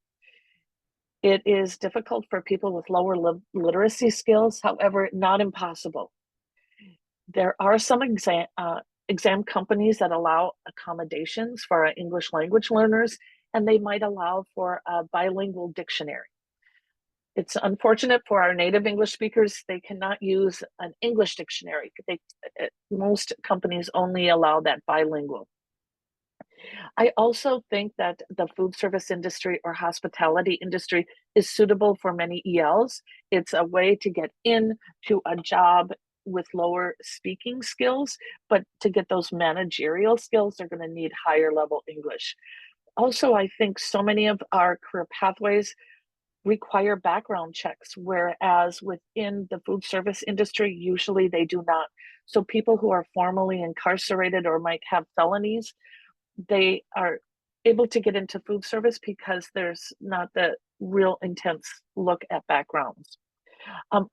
[SPEAKER 4] It is difficult for people with lower literacy skills, however, not impossible. There are some exam companies that allow accommodations for our English language learners, and they might allow for a bilingual dictionary. It's unfortunate for our native English speakers, they cannot use an English dictionary. Most companies only allow that bilingual. I also think that the food service industry or hospitality industry is suitable for many ELs. It's a way to get into a job with lower speaking skills, but to get those managerial skills, they're going to need higher level English. Also, I think so many of our career pathways require background checks, whereas within the food service industry, usually they do not. So people who are formerly incarcerated or might have felonies, they are able to get into food service because there's not the real intense look at backgrounds.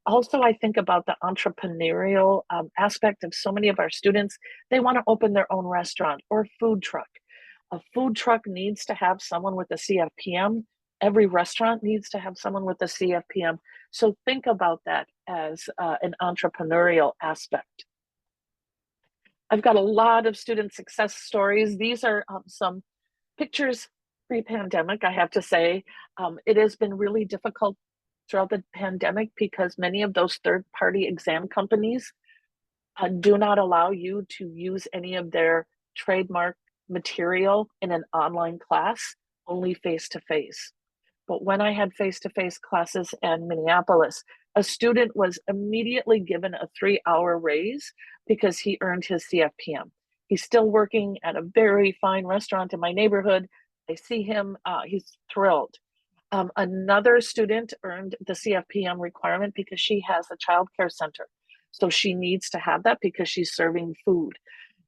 [SPEAKER 4] Also, I think about the entrepreneurial aspect of so many of our students. They want to open their own restaurant or food truck. A food truck needs to have someone with a CFPM. Every restaurant needs to have someone with a CFPM. So think about that as an entrepreneurial aspect. I've got a lot of student success stories. These are some pictures pre-pandemic, I have to say. It has been really difficult throughout the pandemic because many of those third-party exam companies do not allow you to use any of their trademark material in an online class, only face-to-face. But when I had face-to-face classes in Minneapolis, a student was immediately given a 3-hour raise because he earned his CFPM. He's still working at a very fine restaurant in my neighborhood. I see him, he's thrilled. Another student earned the CFPM requirement because she has a child care center. So she needs to have that because she's serving food.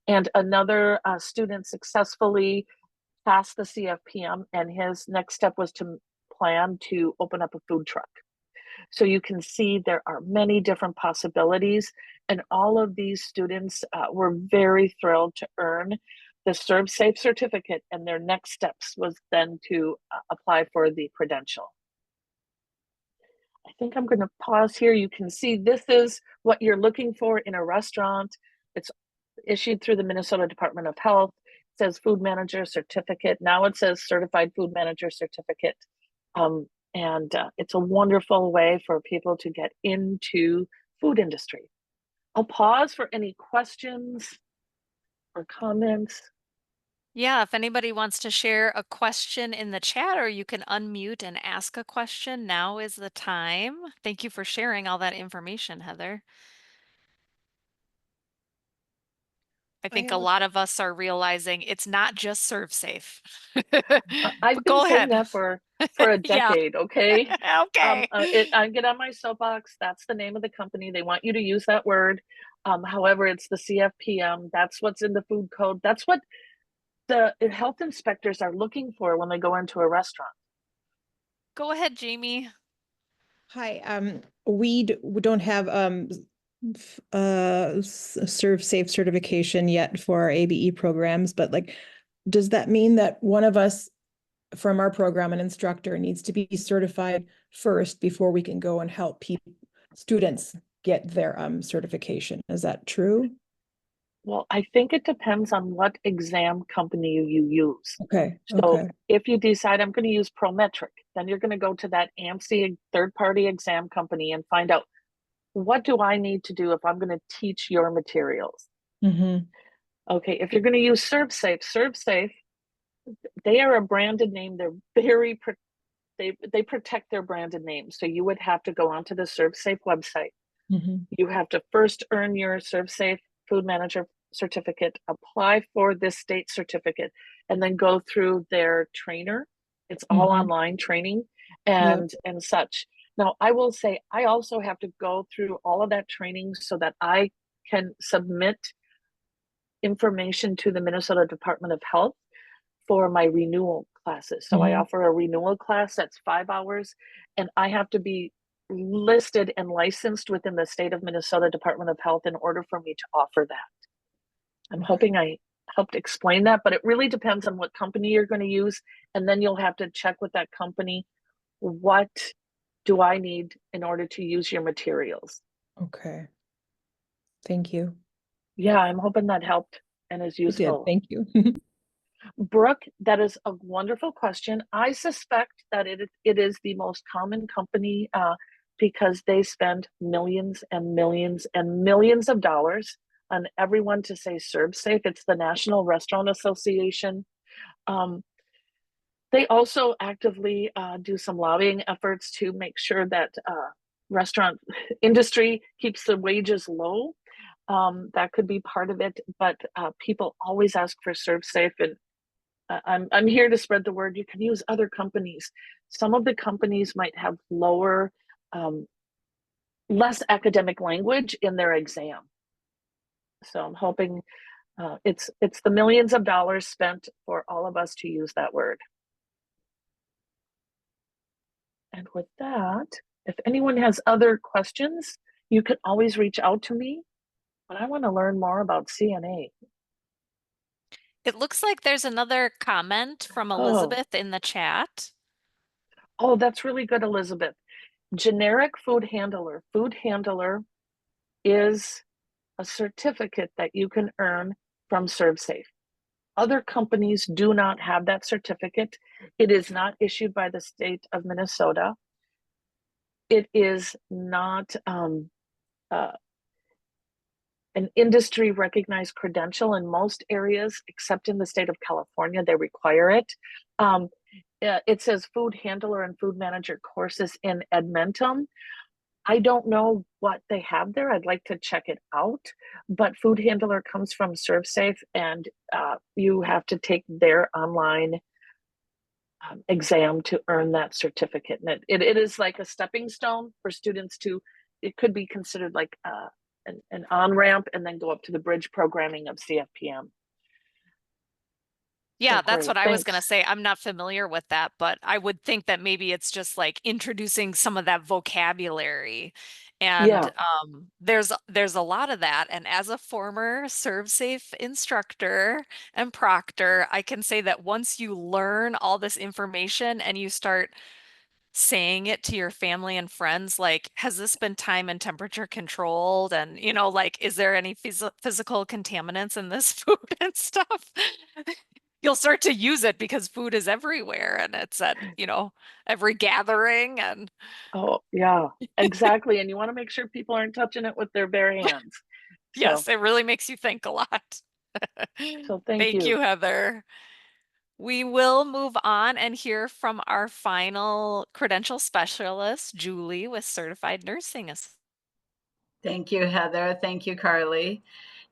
[SPEAKER 4] And another student successfully passed the CFPM, and his next step was to plan to open up a food truck. So you can see there are many different possibilities, and all of these students were very thrilled to earn the ServSafe certificate, and their next steps was then to apply for the credential. I think I'm going to pause here. You can see this is what you're looking for in a restaurant. It's issued through the Minnesota Department of Health. It says food manager certificate. Now it says certified food manager certificate. It's a wonderful way for people to get into food industry. I'll pause for any questions or comments.
[SPEAKER 2] Yeah, if anybody wants to share a question in the chat, or you can unmute and ask a question, now is the time. Thank you for sharing all that information, Heather. I think a lot of us are realizing it's not just ServSafe.
[SPEAKER 4] I've
[SPEAKER 2] But
[SPEAKER 4] been
[SPEAKER 2] go
[SPEAKER 4] saying
[SPEAKER 2] ahead.
[SPEAKER 4] that for a
[SPEAKER 2] Yeah.
[SPEAKER 4] decade, okay?
[SPEAKER 2] Okay.
[SPEAKER 4] I get on my soapbox. That's the name of the company. They want you to use that word. However, it's the CFPM. That's what's in the food code. That's what the health inspectors are looking for when they go into a restaurant.
[SPEAKER 2] Go ahead, Jamie.
[SPEAKER 7] Hi, we don't have ServSafe certification yet for our ABE programs, but like, does that mean that one of us from our program, an instructor, needs to be certified first before we can go and help students get their certification? Is that true?
[SPEAKER 4] Well, I think it depends on what exam company you use.
[SPEAKER 7] Okay.
[SPEAKER 4] So if you decide I'm going to use Prometric, then you're going to go to that AMC third-party exam company and find out, what do I need to do if I'm going to teach your materials?
[SPEAKER 7] Mm-hmm.
[SPEAKER 4] Okay, if you're going to use ServSafe, they are a branded name. They're very they protect their branded name. So you would have to go onto the ServSafe website.
[SPEAKER 7] Mm-hmm.
[SPEAKER 4] You have to first earn your ServSafe food manager certificate, apply for this state certificate, and then go through their trainer. It's all online training and such. Now, I will say I also have to go through all of that training so that I can submit information to the Minnesota Department of Health for my renewal classes. So I offer a renewal class that's 5 hours, and I have to be listed and licensed within the state of Minnesota Department of Health in order for me to offer that. I'm hoping I helped explain that, but it really depends on what company you're going to use. And then you'll have to check with that company, what do I need in order to use your materials?
[SPEAKER 7] Okay. Thank you.
[SPEAKER 4] Yeah, I'm hoping that helped and is useful.
[SPEAKER 7] Thank you.
[SPEAKER 4] Brooke, that is a wonderful question. I suspect that it is the most common company because they spend millions and millions and millions of dollars on everyone to say ServSafe. It's the National Restaurant Association. They also actively do some lobbying efforts to make sure that restaurant industry keeps the wages low. That could be part of it, but people always ask for ServSafe, and I'm here to spread the word. You can use other companies. Some of the companies might have lower, less academic language in their exam. So I'm hoping it's the millions of dollars spent for all of us to use that word. And with that, if anyone has other questions, you can always reach out to me. But I want to learn more about CNA.
[SPEAKER 2] It looks like there's another comment from Elizabeth in the chat.
[SPEAKER 4] Oh, that's really good, Elizabeth. Generic food handler. Food handler is a certificate that you can earn from ServSafe. Other companies do not have that certificate. It is not issued by the state of Minnesota. It is not an industry recognized credential in most areas, except in the state of California, they require it. It says food handler and food manager courses in Edmonton. I don't know what they have there. I'd like to check it out. But food handler comes from ServSafe, and you have to take their online exam to earn that certificate. And it is like a stepping stone for students to, it could be considered like an on-ramp and then go up to the bridge programming of CFPM.
[SPEAKER 2] Yeah,
[SPEAKER 4] So
[SPEAKER 2] that's
[SPEAKER 4] great,
[SPEAKER 2] what I was going to
[SPEAKER 4] thanks.
[SPEAKER 2] say. I'm not familiar with that, but I would think that maybe it's just like introducing some of that vocabulary. And
[SPEAKER 4] Yeah.
[SPEAKER 2] there's a lot of that. And as a former ServSafe instructor and proctor, I can say that once you learn all this information and you start saying it to your family and friends, like, has this been time and temperature controlled? And, like, is there any physical contaminants in this food and stuff? You'll start to use it because food is everywhere and it's at, every gathering. And
[SPEAKER 4] Oh, yeah, exactly. And you want to make sure people aren't touching it with their bare hands. So,
[SPEAKER 2] yes, it really makes you think a lot.
[SPEAKER 4] so thank
[SPEAKER 2] Thank
[SPEAKER 4] you.
[SPEAKER 2] you, Heather. We will move on and hear from our final credential specialist, Julie, with certified nursing.
[SPEAKER 5] Thank you, Heather. Thank you, Carly.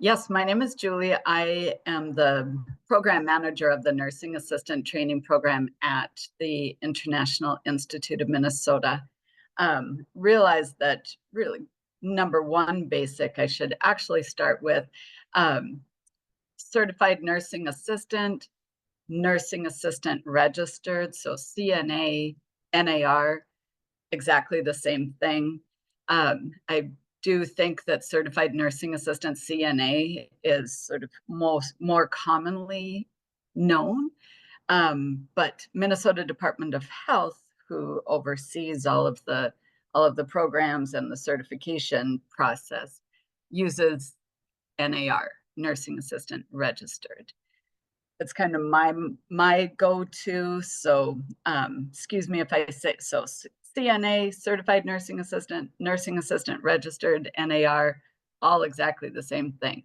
[SPEAKER 5] Yes, my name is Julie. I am the program manager of the Nursing Assistant Training Program at the International Institute of Minnesota. Realize that really number one basic, I should actually start with certified nursing assistant registered, so CNA, NAR, exactly the same thing. I do think that certified nursing assistant CNA is sort of more commonly known, but Minnesota Department of Health, who oversees all of the programs and the certification process, uses NAR, nursing assistant registered. It's kind of my go-to. So excuse me if I say so. CNA, certified nursing assistant registered, NAR, all exactly the same thing.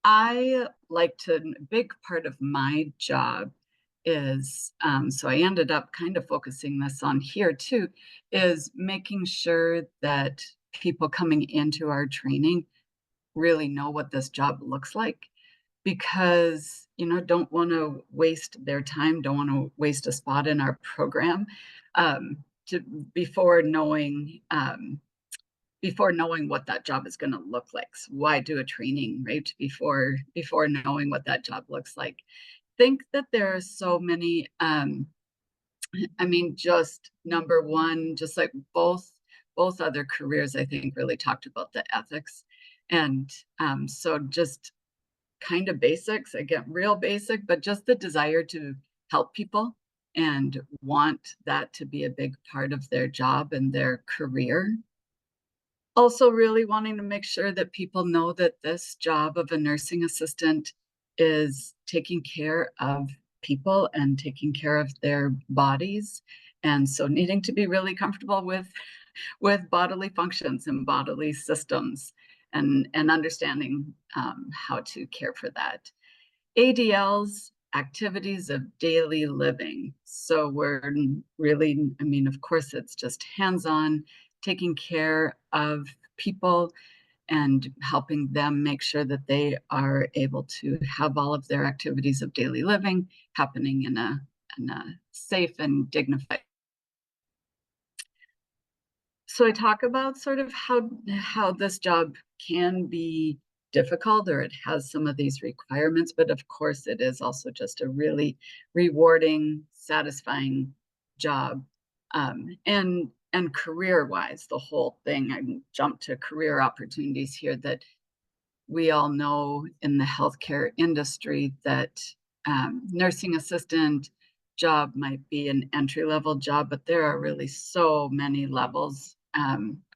[SPEAKER 5] I like to, a big part of my job is, so I ended up kind of focusing this on here too, is making sure that people coming into our training really know what this job looks like, because don't want to waste their time, don't want to waste a spot in our program before knowing what that job is going to look like. So why do a training, right, before knowing what that job looks like? Think that there are so many just number one, just like both other careers, I think really talked about the ethics. And so just kind of basics, again, real basic, but just the desire to help people and want that to be a big part of their job and their career. Also really wanting to make sure that people know that this job of a nursing assistant is taking care of people and taking care of their bodies. And so needing to be really comfortable with bodily functions and bodily systems, and understanding how to care for that. ADLs, activities of daily living. So we're really, of course, it's just hands-on, taking care of people and helping them make sure that they are able to have all of their activities of daily living happening in a safe and dignified. So I talk about sort of how this job can be difficult, or it has some of these requirements, but of course it is also just a really rewarding, satisfying job. And career-wise, the whole thing, I jumped to career opportunities here, that we all know in the healthcare industry that nursing assistant job might be an entry-level job, but there are really so many levels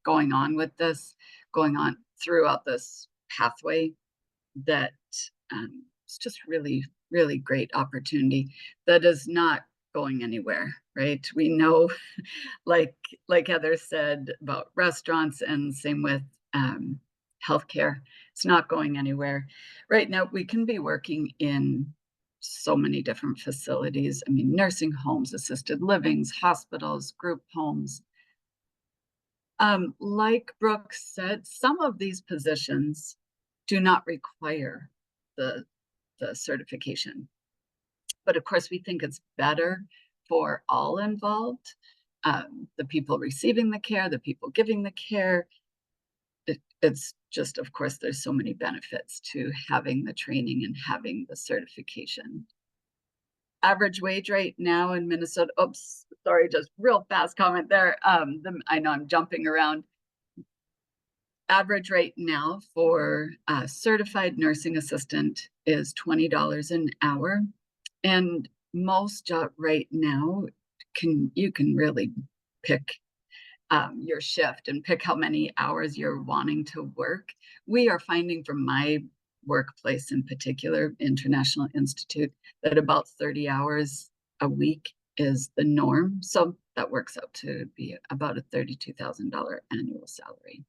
[SPEAKER 5] going on throughout this pathway, that it's just really, really great opportunity that is not going anywhere, right? We know, like Heather said about restaurants, and same with healthcare, it's not going anywhere. Right now, we can be working in so many different facilities. I mean, nursing homes, assisted livings, hospitals, group homes. Like Brooke said, some of these positions do not require the certification. But of course, we think it's better for all involved, the people receiving the care, the people giving the care. It's just, of course, there's so many benefits to having the training and having the certification. Average wage right now in Minnesota, oops, sorry, just real fast comment there. I know I'm jumping around. Average rate now for a certified nursing assistant is $20 an hour. And most job right now, you can really pick your shift and pick how many hours you're wanting to work. We are finding from my workplace in particular, International Institute, that about 30 hours a week is the norm. So that works out to be about a $32,000 annual salary.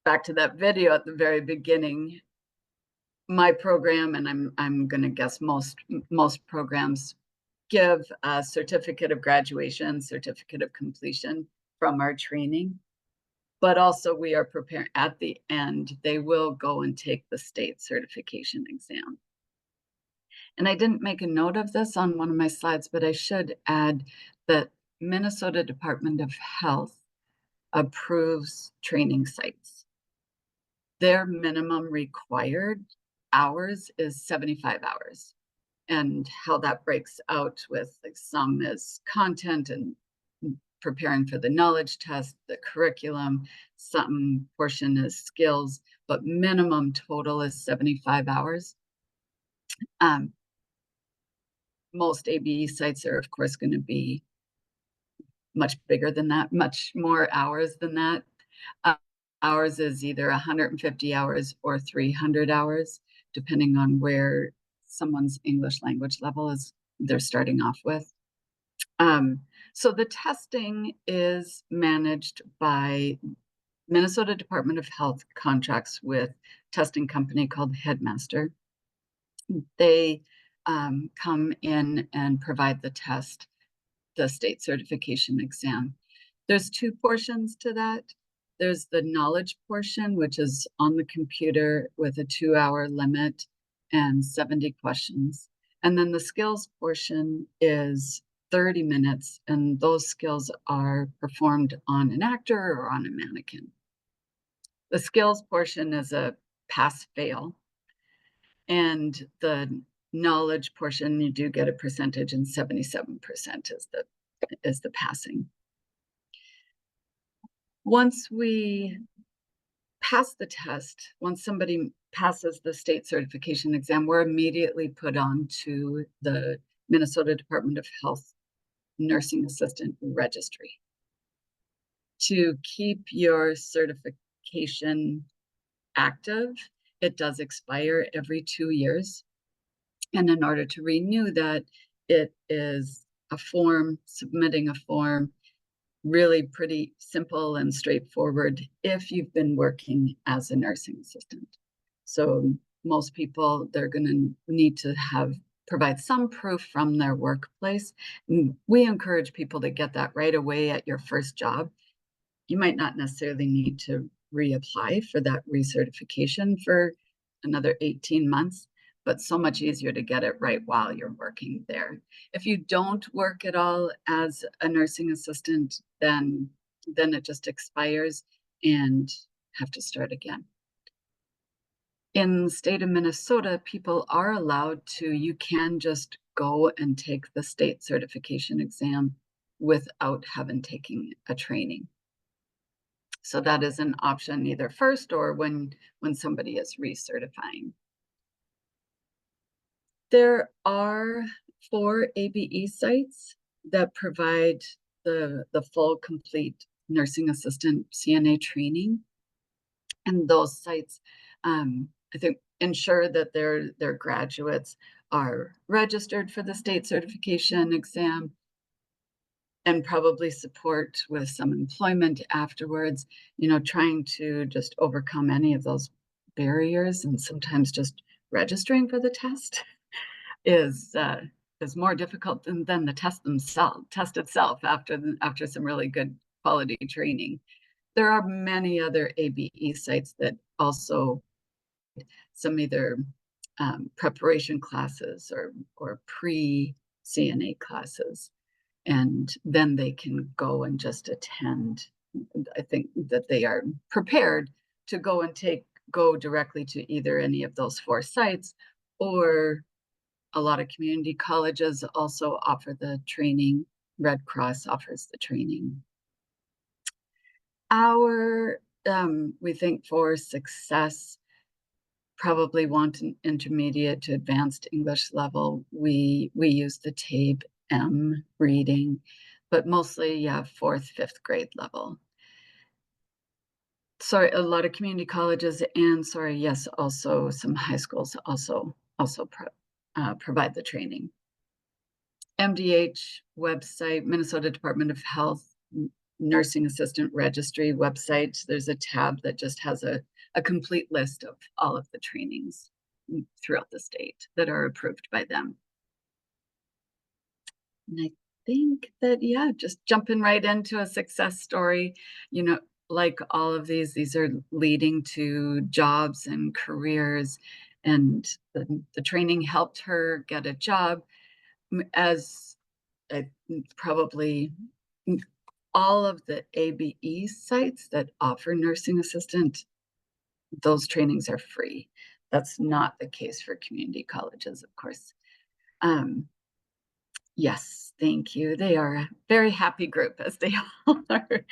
[SPEAKER 5] Back to that video at the very beginning, my program, and I'm going to guess most programs, give a certificate of graduation, certificate of completion from our training. But also we are preparing at the end, they will go and take the state certification exam. And I didn't make a note of this on one of my slides, but I should add that Minnesota Department of Health approves training sites. Their minimum required hours is 75 hours. And how that breaks out with, like, some is content and preparing for the knowledge test, the curriculum, some portion is skills, but minimum total is 75 hours. Most ABE sites are, of course, going to be much bigger than that, much more hours than that. Ours is either 150 hours or 300 hours, depending on where someone's English language level is they're starting off with. So the testing is managed by Minnesota Department of Health contracts with testing company called Headmaster. They come in and provide the test, the state certification exam. There's two portions to that. There's the knowledge portion, which is on the computer with a 2-hour limit and 70 questions. And then the skills portion is 30 minutes, and those skills are performed on an actor or on a mannequin. The skills portion is a pass-fail, and the knowledge portion, you do get a percentage, and 77% is the passing. Once we pass the test, once somebody passes the state certification exam, we're immediately put on to the Minnesota Department of Health Nursing Assistant Registry. To keep your certification active, it does expire every 2 years. And in order to renew that, it is a form, submitting a form, really pretty simple and straightforward if you've been working as a nursing assistant. So most people, they're going to need to provide some proof from their workplace. We encourage people to get that right away at your first job. You might not necessarily need to reapply for that recertification for another 18 months, but so much easier to get it right while you're working there. If you don't work at all as a nursing assistant, then it just expires and have to start again. In the state of Minnesota, people are allowed to, you can just go and take the state certification exam without having taken a training. So that is an option either first or when somebody is recertifying. There are 4 ABE sites that provide the full complete nursing assistant CNA training. And those sites, I think, ensure that their graduates are registered for the state certification exam and probably support with some employment afterwards, trying to just overcome any of those barriers. And sometimes just registering for the test is more difficult than the test itself after some really good quality training. There are many other ABE sites that also some either preparation classes or pre-CNA classes, and then they can go and just attend. I think that they are prepared to go directly to either any of those 4 sites, or a lot of community colleges also offer the training. Red Cross offers the training. We think for success, probably want an intermediate to advanced English level. We use the TABE M reading, but mostly 4th, 5th grade level. Sorry, a lot of community colleges and also some high schools also provide the training. MDH website, Minnesota Department of Health Nursing Assistant Registry website. There's a tab that just has a complete list of all of the trainings throughout the state that are approved by them. And I think that, just jumping right into a success story, like all of these are leading to jobs and careers, and the training helped her get a job. As probably all of the ABE sites that offer nursing assistant, those trainings are free. That's not the case for community colleges, of course. Yes, thank you. They are a very happy group, as they all are.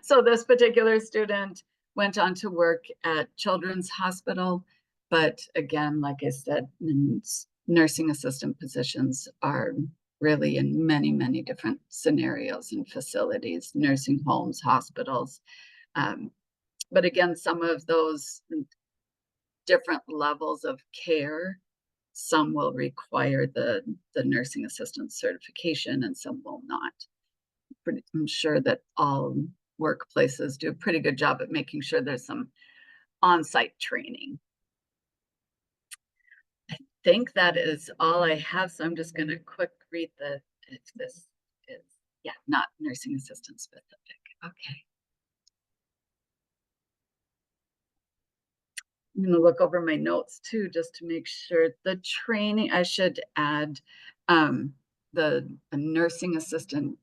[SPEAKER 5] So this particular student went on to work at Children's Hospital, but again, like I said, nursing assistant positions are really in many, many different scenarios and facilities, nursing homes, hospitals. But again, some of those different levels of care, some will require the nursing assistant certification and some will not. I'm sure that all workplaces do a pretty good job at making sure there's some on-site training. I think that is all I have, so I'm just going to quick read if this is, not nursing assistant specific. Okay. I'm going to look over my notes too, just to make sure the training, I should add the nursing assistant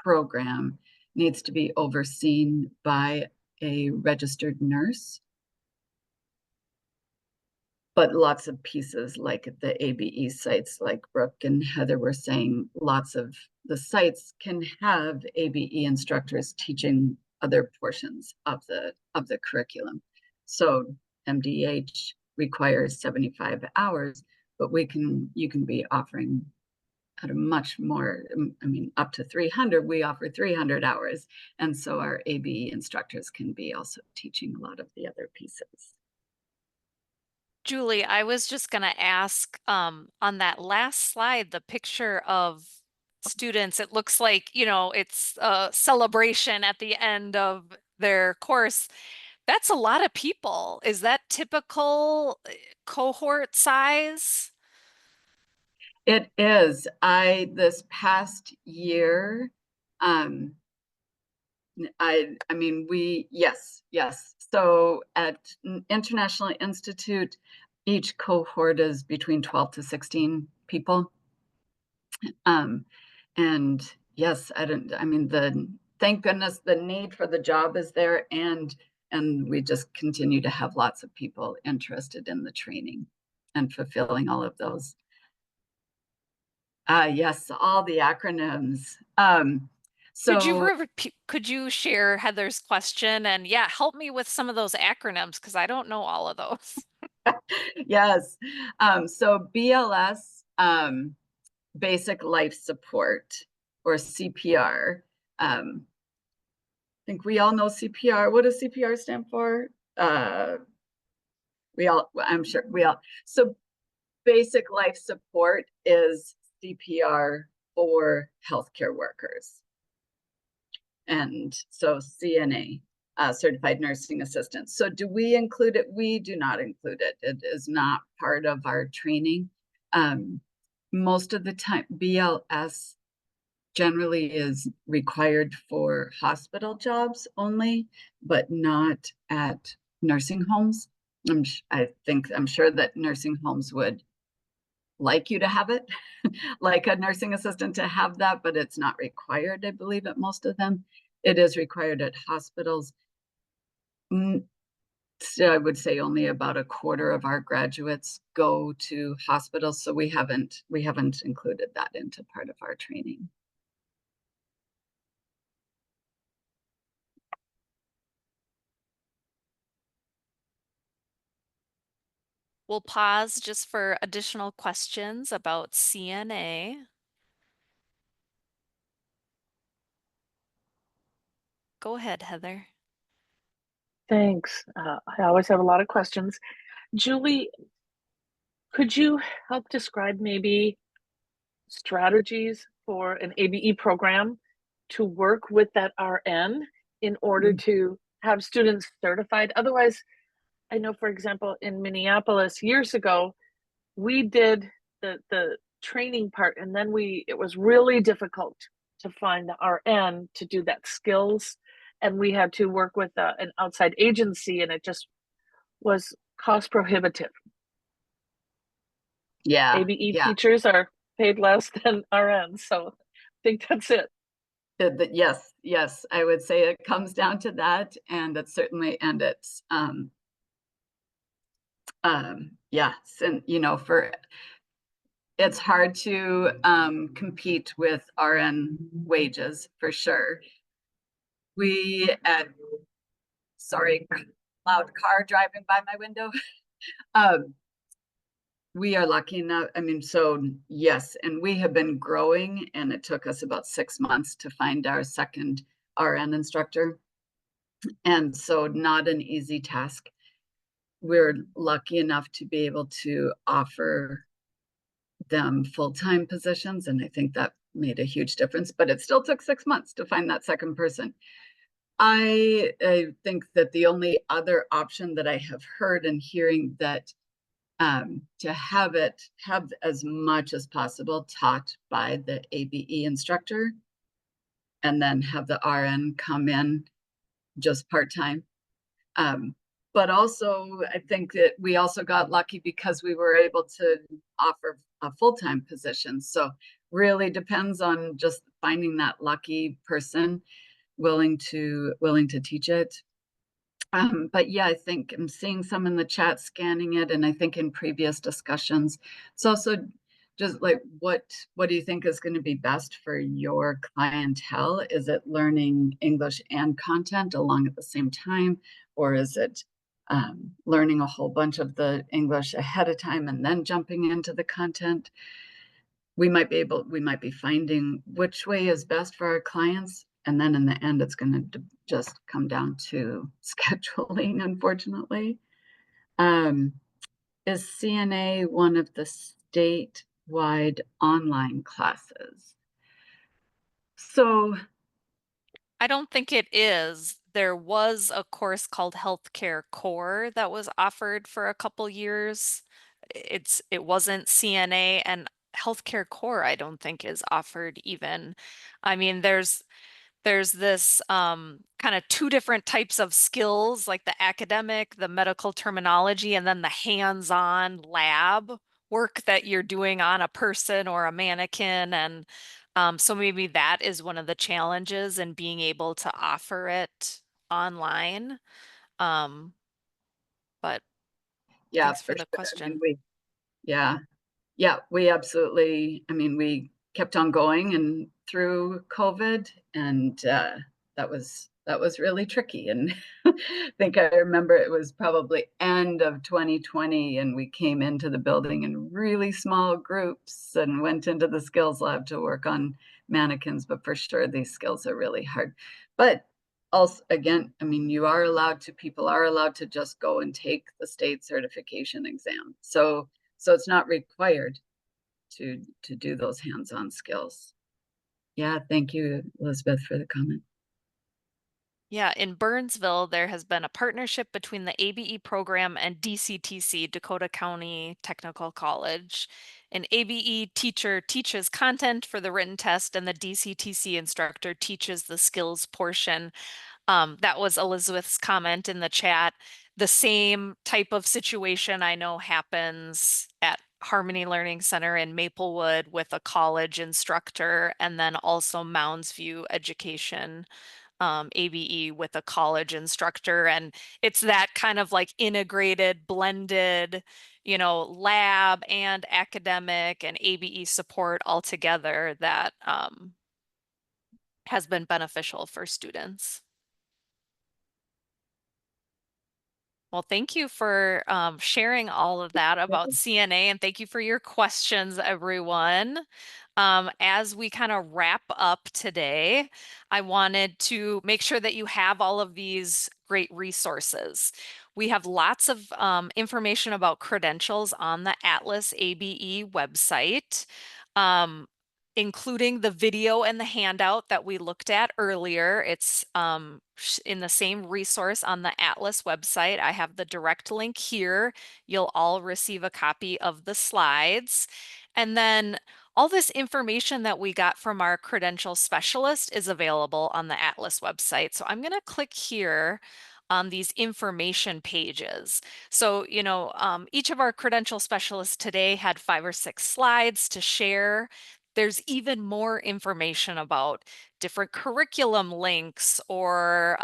[SPEAKER 5] program needs to be overseen by a registered nurse. But lots of pieces like the ABE sites, like Brooke and Heather were saying, lots of the sites can have ABE instructors teaching other portions of the curriculum. So MDH requires 75 hours, but you can be offering at a much more, up to 300, we offer 300 hours. And so our ABE instructors can be also teaching a lot of the other pieces.
[SPEAKER 2] Julie, I was just going to ask, on that last slide, the picture of students, it looks like, it's a celebration at the end of their course. That's a lot of people. Is that typical cohort size?
[SPEAKER 5] It is. This past year, yes. So at International Institute, each cohort is between 12 to 16 people. And yes, thank goodness the need for the job is there, and we just continue to have lots of people interested in the training and fulfilling all of those. Yes, all the acronyms. So
[SPEAKER 2] could you share Heather's question and help me with some of those acronyms, because I don't know all of those.
[SPEAKER 5] Yes. So BLS, basic life support, or CPR. think we all know CPR. What does CPR stand for? I'm sure we all. So basic life support is CPR for healthcare workers. And so CNA, certified nursing assistant. So do we include it? We do not include it. It is not part of our training. Most of the time, BLS generally is required for hospital jobs only, but not at nursing homes. I'm sure that nursing homes would like you to have it, like a nursing assistant to have that, but it's not required, I believe, at most of them. It is required at hospitals. So I would say only about a quarter of our graduates go to hospitals, so we haven't included that into part of our training.
[SPEAKER 2] We'll pause just for additional questions about CNA. Go ahead, Heather.
[SPEAKER 4] Thanks. I always have a lot of questions. Julie, could you help describe maybe strategies for an ABE program to work with that RN in order to have students certified? Otherwise, I know, for example, in Minneapolis years ago, we did the training part, and then it was really difficult to find the RN to do that skills, and we had to work with an outside agency, and it just was cost prohibitive.
[SPEAKER 5] Yeah,
[SPEAKER 4] ABE teachers are paid less than RNs, so I think that's it.
[SPEAKER 5] Yes, I would say it comes down to that, and it's certainly, and it's yes, and it's hard to compete with RN wages for sure. Sorry, loud car driving by my window. We are lucky enough. So yes, and we have been growing, and it took us about 6 months to find our second RN instructor. And so not an easy task. We're lucky enough to be able to offer them full-time positions, and I think that made a huge difference, but it still took 6 months to find that second person. I think that the only other option that I have heard and hearing that to have as much as possible taught by the ABE instructor, and then have the RN come in just part-time. But also, I think that we also got lucky because we were able to offer a full-time position. So really depends on just finding that lucky person willing to teach it. But yeah, I think I'm seeing some in the chat scanning it, and I think in previous discussions, it's also just like, what do you think is going to be best for your clientele? Is it learning English and content along at the same time, or is it learning a whole bunch of the English ahead of time and then jumping into the content? We might be finding which way is best for our clients. And then in the end, it's going to just come down to scheduling, unfortunately. Is CNA one of the statewide online classes? So
[SPEAKER 2] I don't think it is. There was a course called Healthcare Core that was offered for a couple years. It wasn't CNA, and Healthcare Core I don't think is offered even. I mean, there's this kind of two different types of skills, like the academic, the medical terminology, and then the hands-on lab work that you're doing on a person or a mannequin. And so maybe that is one of the challenges in being able to offer it online. But
[SPEAKER 5] yeah,
[SPEAKER 2] thanks for the
[SPEAKER 5] sure.
[SPEAKER 2] question.
[SPEAKER 5] We absolutely, we kept on going and through COVID, and that was really tricky. And I think I remember it was probably end of 2020, and we came into the building in really small groups and went into the skills lab to work on mannequins. But for sure, these skills are really hard. But also, again, I mean, people are allowed to just go and take the state certification exam. So it's not required to do those hands-on skills. Yeah, thank you, Elizabeth, for the comment.
[SPEAKER 2] Yeah, in Burnsville, there has been a partnership between the ABE program and DCTC, Dakota County Technical College. An ABE teacher teaches content for the written test, and the DCTC instructor teaches the skills portion. That was Elizabeth's comment in the chat. The same type of situation I know happens at Harmony Learning Center in Maplewood with a college instructor, and then also Mounds View Education ABE with a college instructor. And it's that kind of like integrated, blended, lab and academic and ABE support all together that has been beneficial for students. Well, thank you for sharing all of that about CNA, and thank you for your questions, everyone. As we kind of wrap up today, I wanted to make sure that you have all of these great resources. We have lots of information about credentials on the Atlas ABE website. Including the video and the handout that we looked at earlier. It's in the same resource on the Atlas website. I have the direct link here. You'll all receive a copy of the slides. And then all this information that we got from our credential specialist is available on the Atlas website. So I'm going to click here on these information pages. So, each of our credential specialists today had 5 or 6 slides to share. There's even more information about different curriculum links or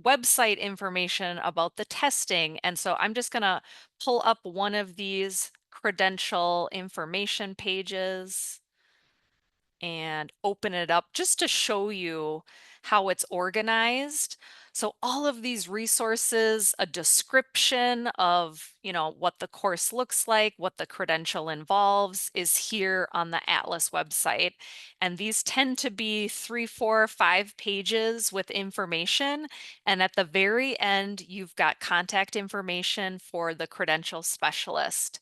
[SPEAKER 2] website information about the testing. And so I'm just going to pull up one of these credential information pages and open it up just to show you how it's organized. So all of these resources, a description of, what the course looks like, what the credential involves is here on the Atlas website. And these tend to be 3, 4, 5 pages with information. And at the very end, you've got contact information for the credential specialist.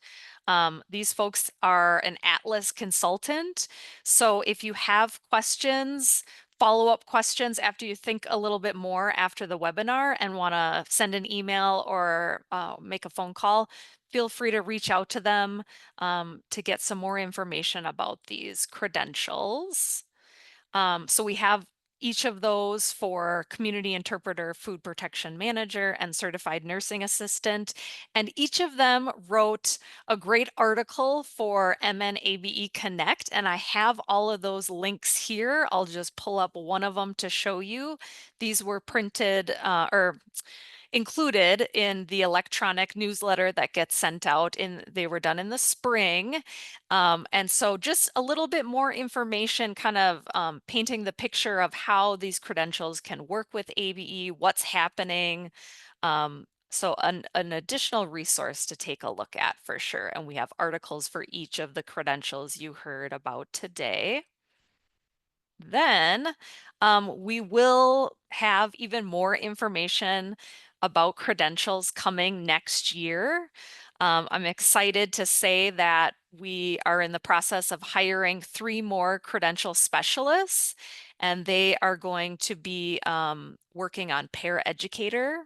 [SPEAKER 2] These folks are an Atlas consultant. So if you have questions, follow-up questions after you think a little bit more after the webinar and want to send an email or make a phone call, feel free to reach out to them to get some more information about these credentials. So we have each of those for community interpreter, food protection manager, and certified nursing assistant. And each of them wrote a great article for MNABE Connect. And I have all of those links here. I'll just pull up one of them to show you. These were printed or included in the electronic newsletter that gets sent out. They were done in the spring. And so just a little bit more information kind of painting the picture of how these credentials can work with ABE, what's happening. So an additional resource to take a look at for sure. And we have articles for each of the credentials you heard about today. Then we will have even more information about credentials coming next year. I'm excited to say that we are in the process of hiring 3 more credential specialists, and they are going to be working on paraeducator,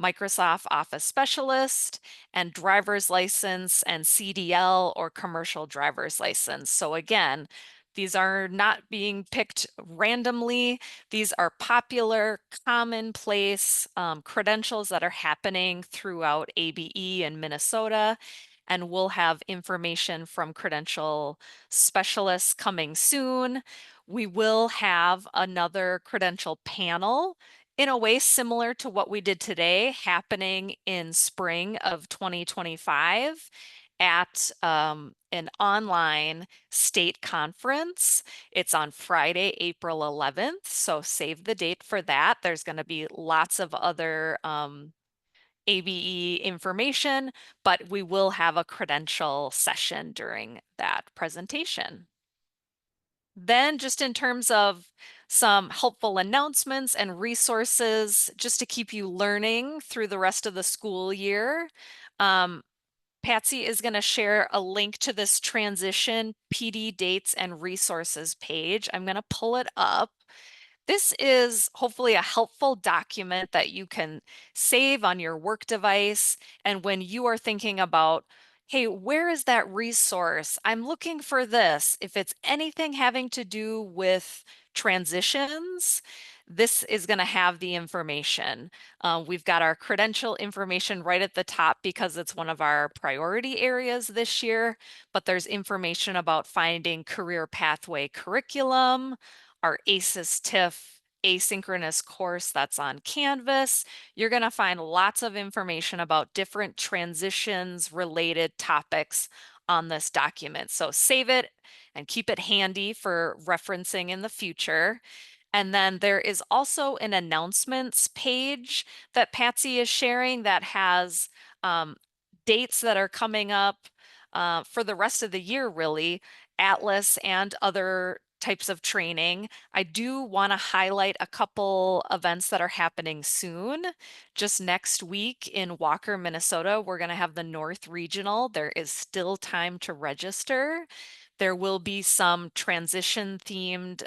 [SPEAKER 2] Microsoft Office Specialist, and driver's license and CDL or commercial driver's license. So again, these are not being picked randomly. These are popular, commonplace credentials that are happening throughout ABE in Minnesota. And we'll have information from credential specialists coming soon. We will have another credential panel in a way similar to what we did today happening in spring of 2025 at an online state conference. It's on Friday, April 11th. So save the date for that. There's going to be lots of other ABE information, but we will have a credential session during that presentation. Then just in terms of some helpful announcements and resources, just to keep you learning through the rest of the school year, Patsy is going to share a link to this transition PD dates and resources page. I'm going to pull it up. This is hopefully a helpful document that you can save on your work device. And when you are thinking about, hey, where is that resource? I'm looking for this. If it's anything having to do with transitions, this is going to have the information. We've got our credential information right at the top because it's one of our priority areas this year, but there's information about finding career pathway curriculum, our ACES TIF asynchronous course that's on Canvas. You're going to find lots of information about different transitions related topics on this document. So save it and keep it handy for referencing in the future. And then there is also an announcements page that Patsy is sharing that has dates that are coming up for the rest of the year, really, Atlas and other types of training. I do want to highlight a couple events that are happening soon. Just next week in Walker, Minnesota, we're going to have the North Regional. There is still time to register. There will be some transition themed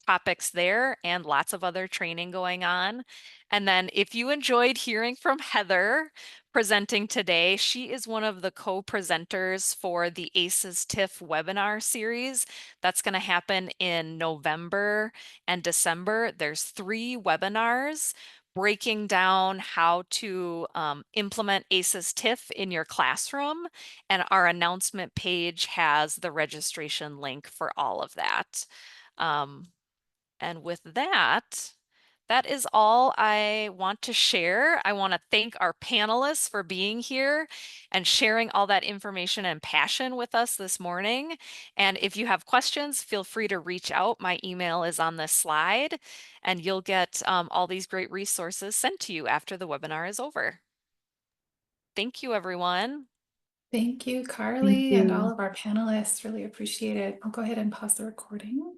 [SPEAKER 2] topics there and lots of other training going on. And then if you enjoyed hearing from Heather presenting today, she is one of the co-presenters for the ACES TIF webinar series that's going to happen in November and December. There's 3 webinars breaking down how to implement ACES TIF in your classroom. And our announcement page has the registration link for all of that. And with that, that is all I want to share. I want to thank our panelists for being here and sharing all that information and passion with us this morning. And if you have questions, feel free to reach out. My email is on this slide, and you'll get all these great resources sent to you after the webinar is over. Thank you, everyone.
[SPEAKER 1] Thank you,
[SPEAKER 3] Thank
[SPEAKER 1] Carly, and all
[SPEAKER 3] you.
[SPEAKER 1] of our panelists. Really appreciate it. I'll go ahead and pause the recording.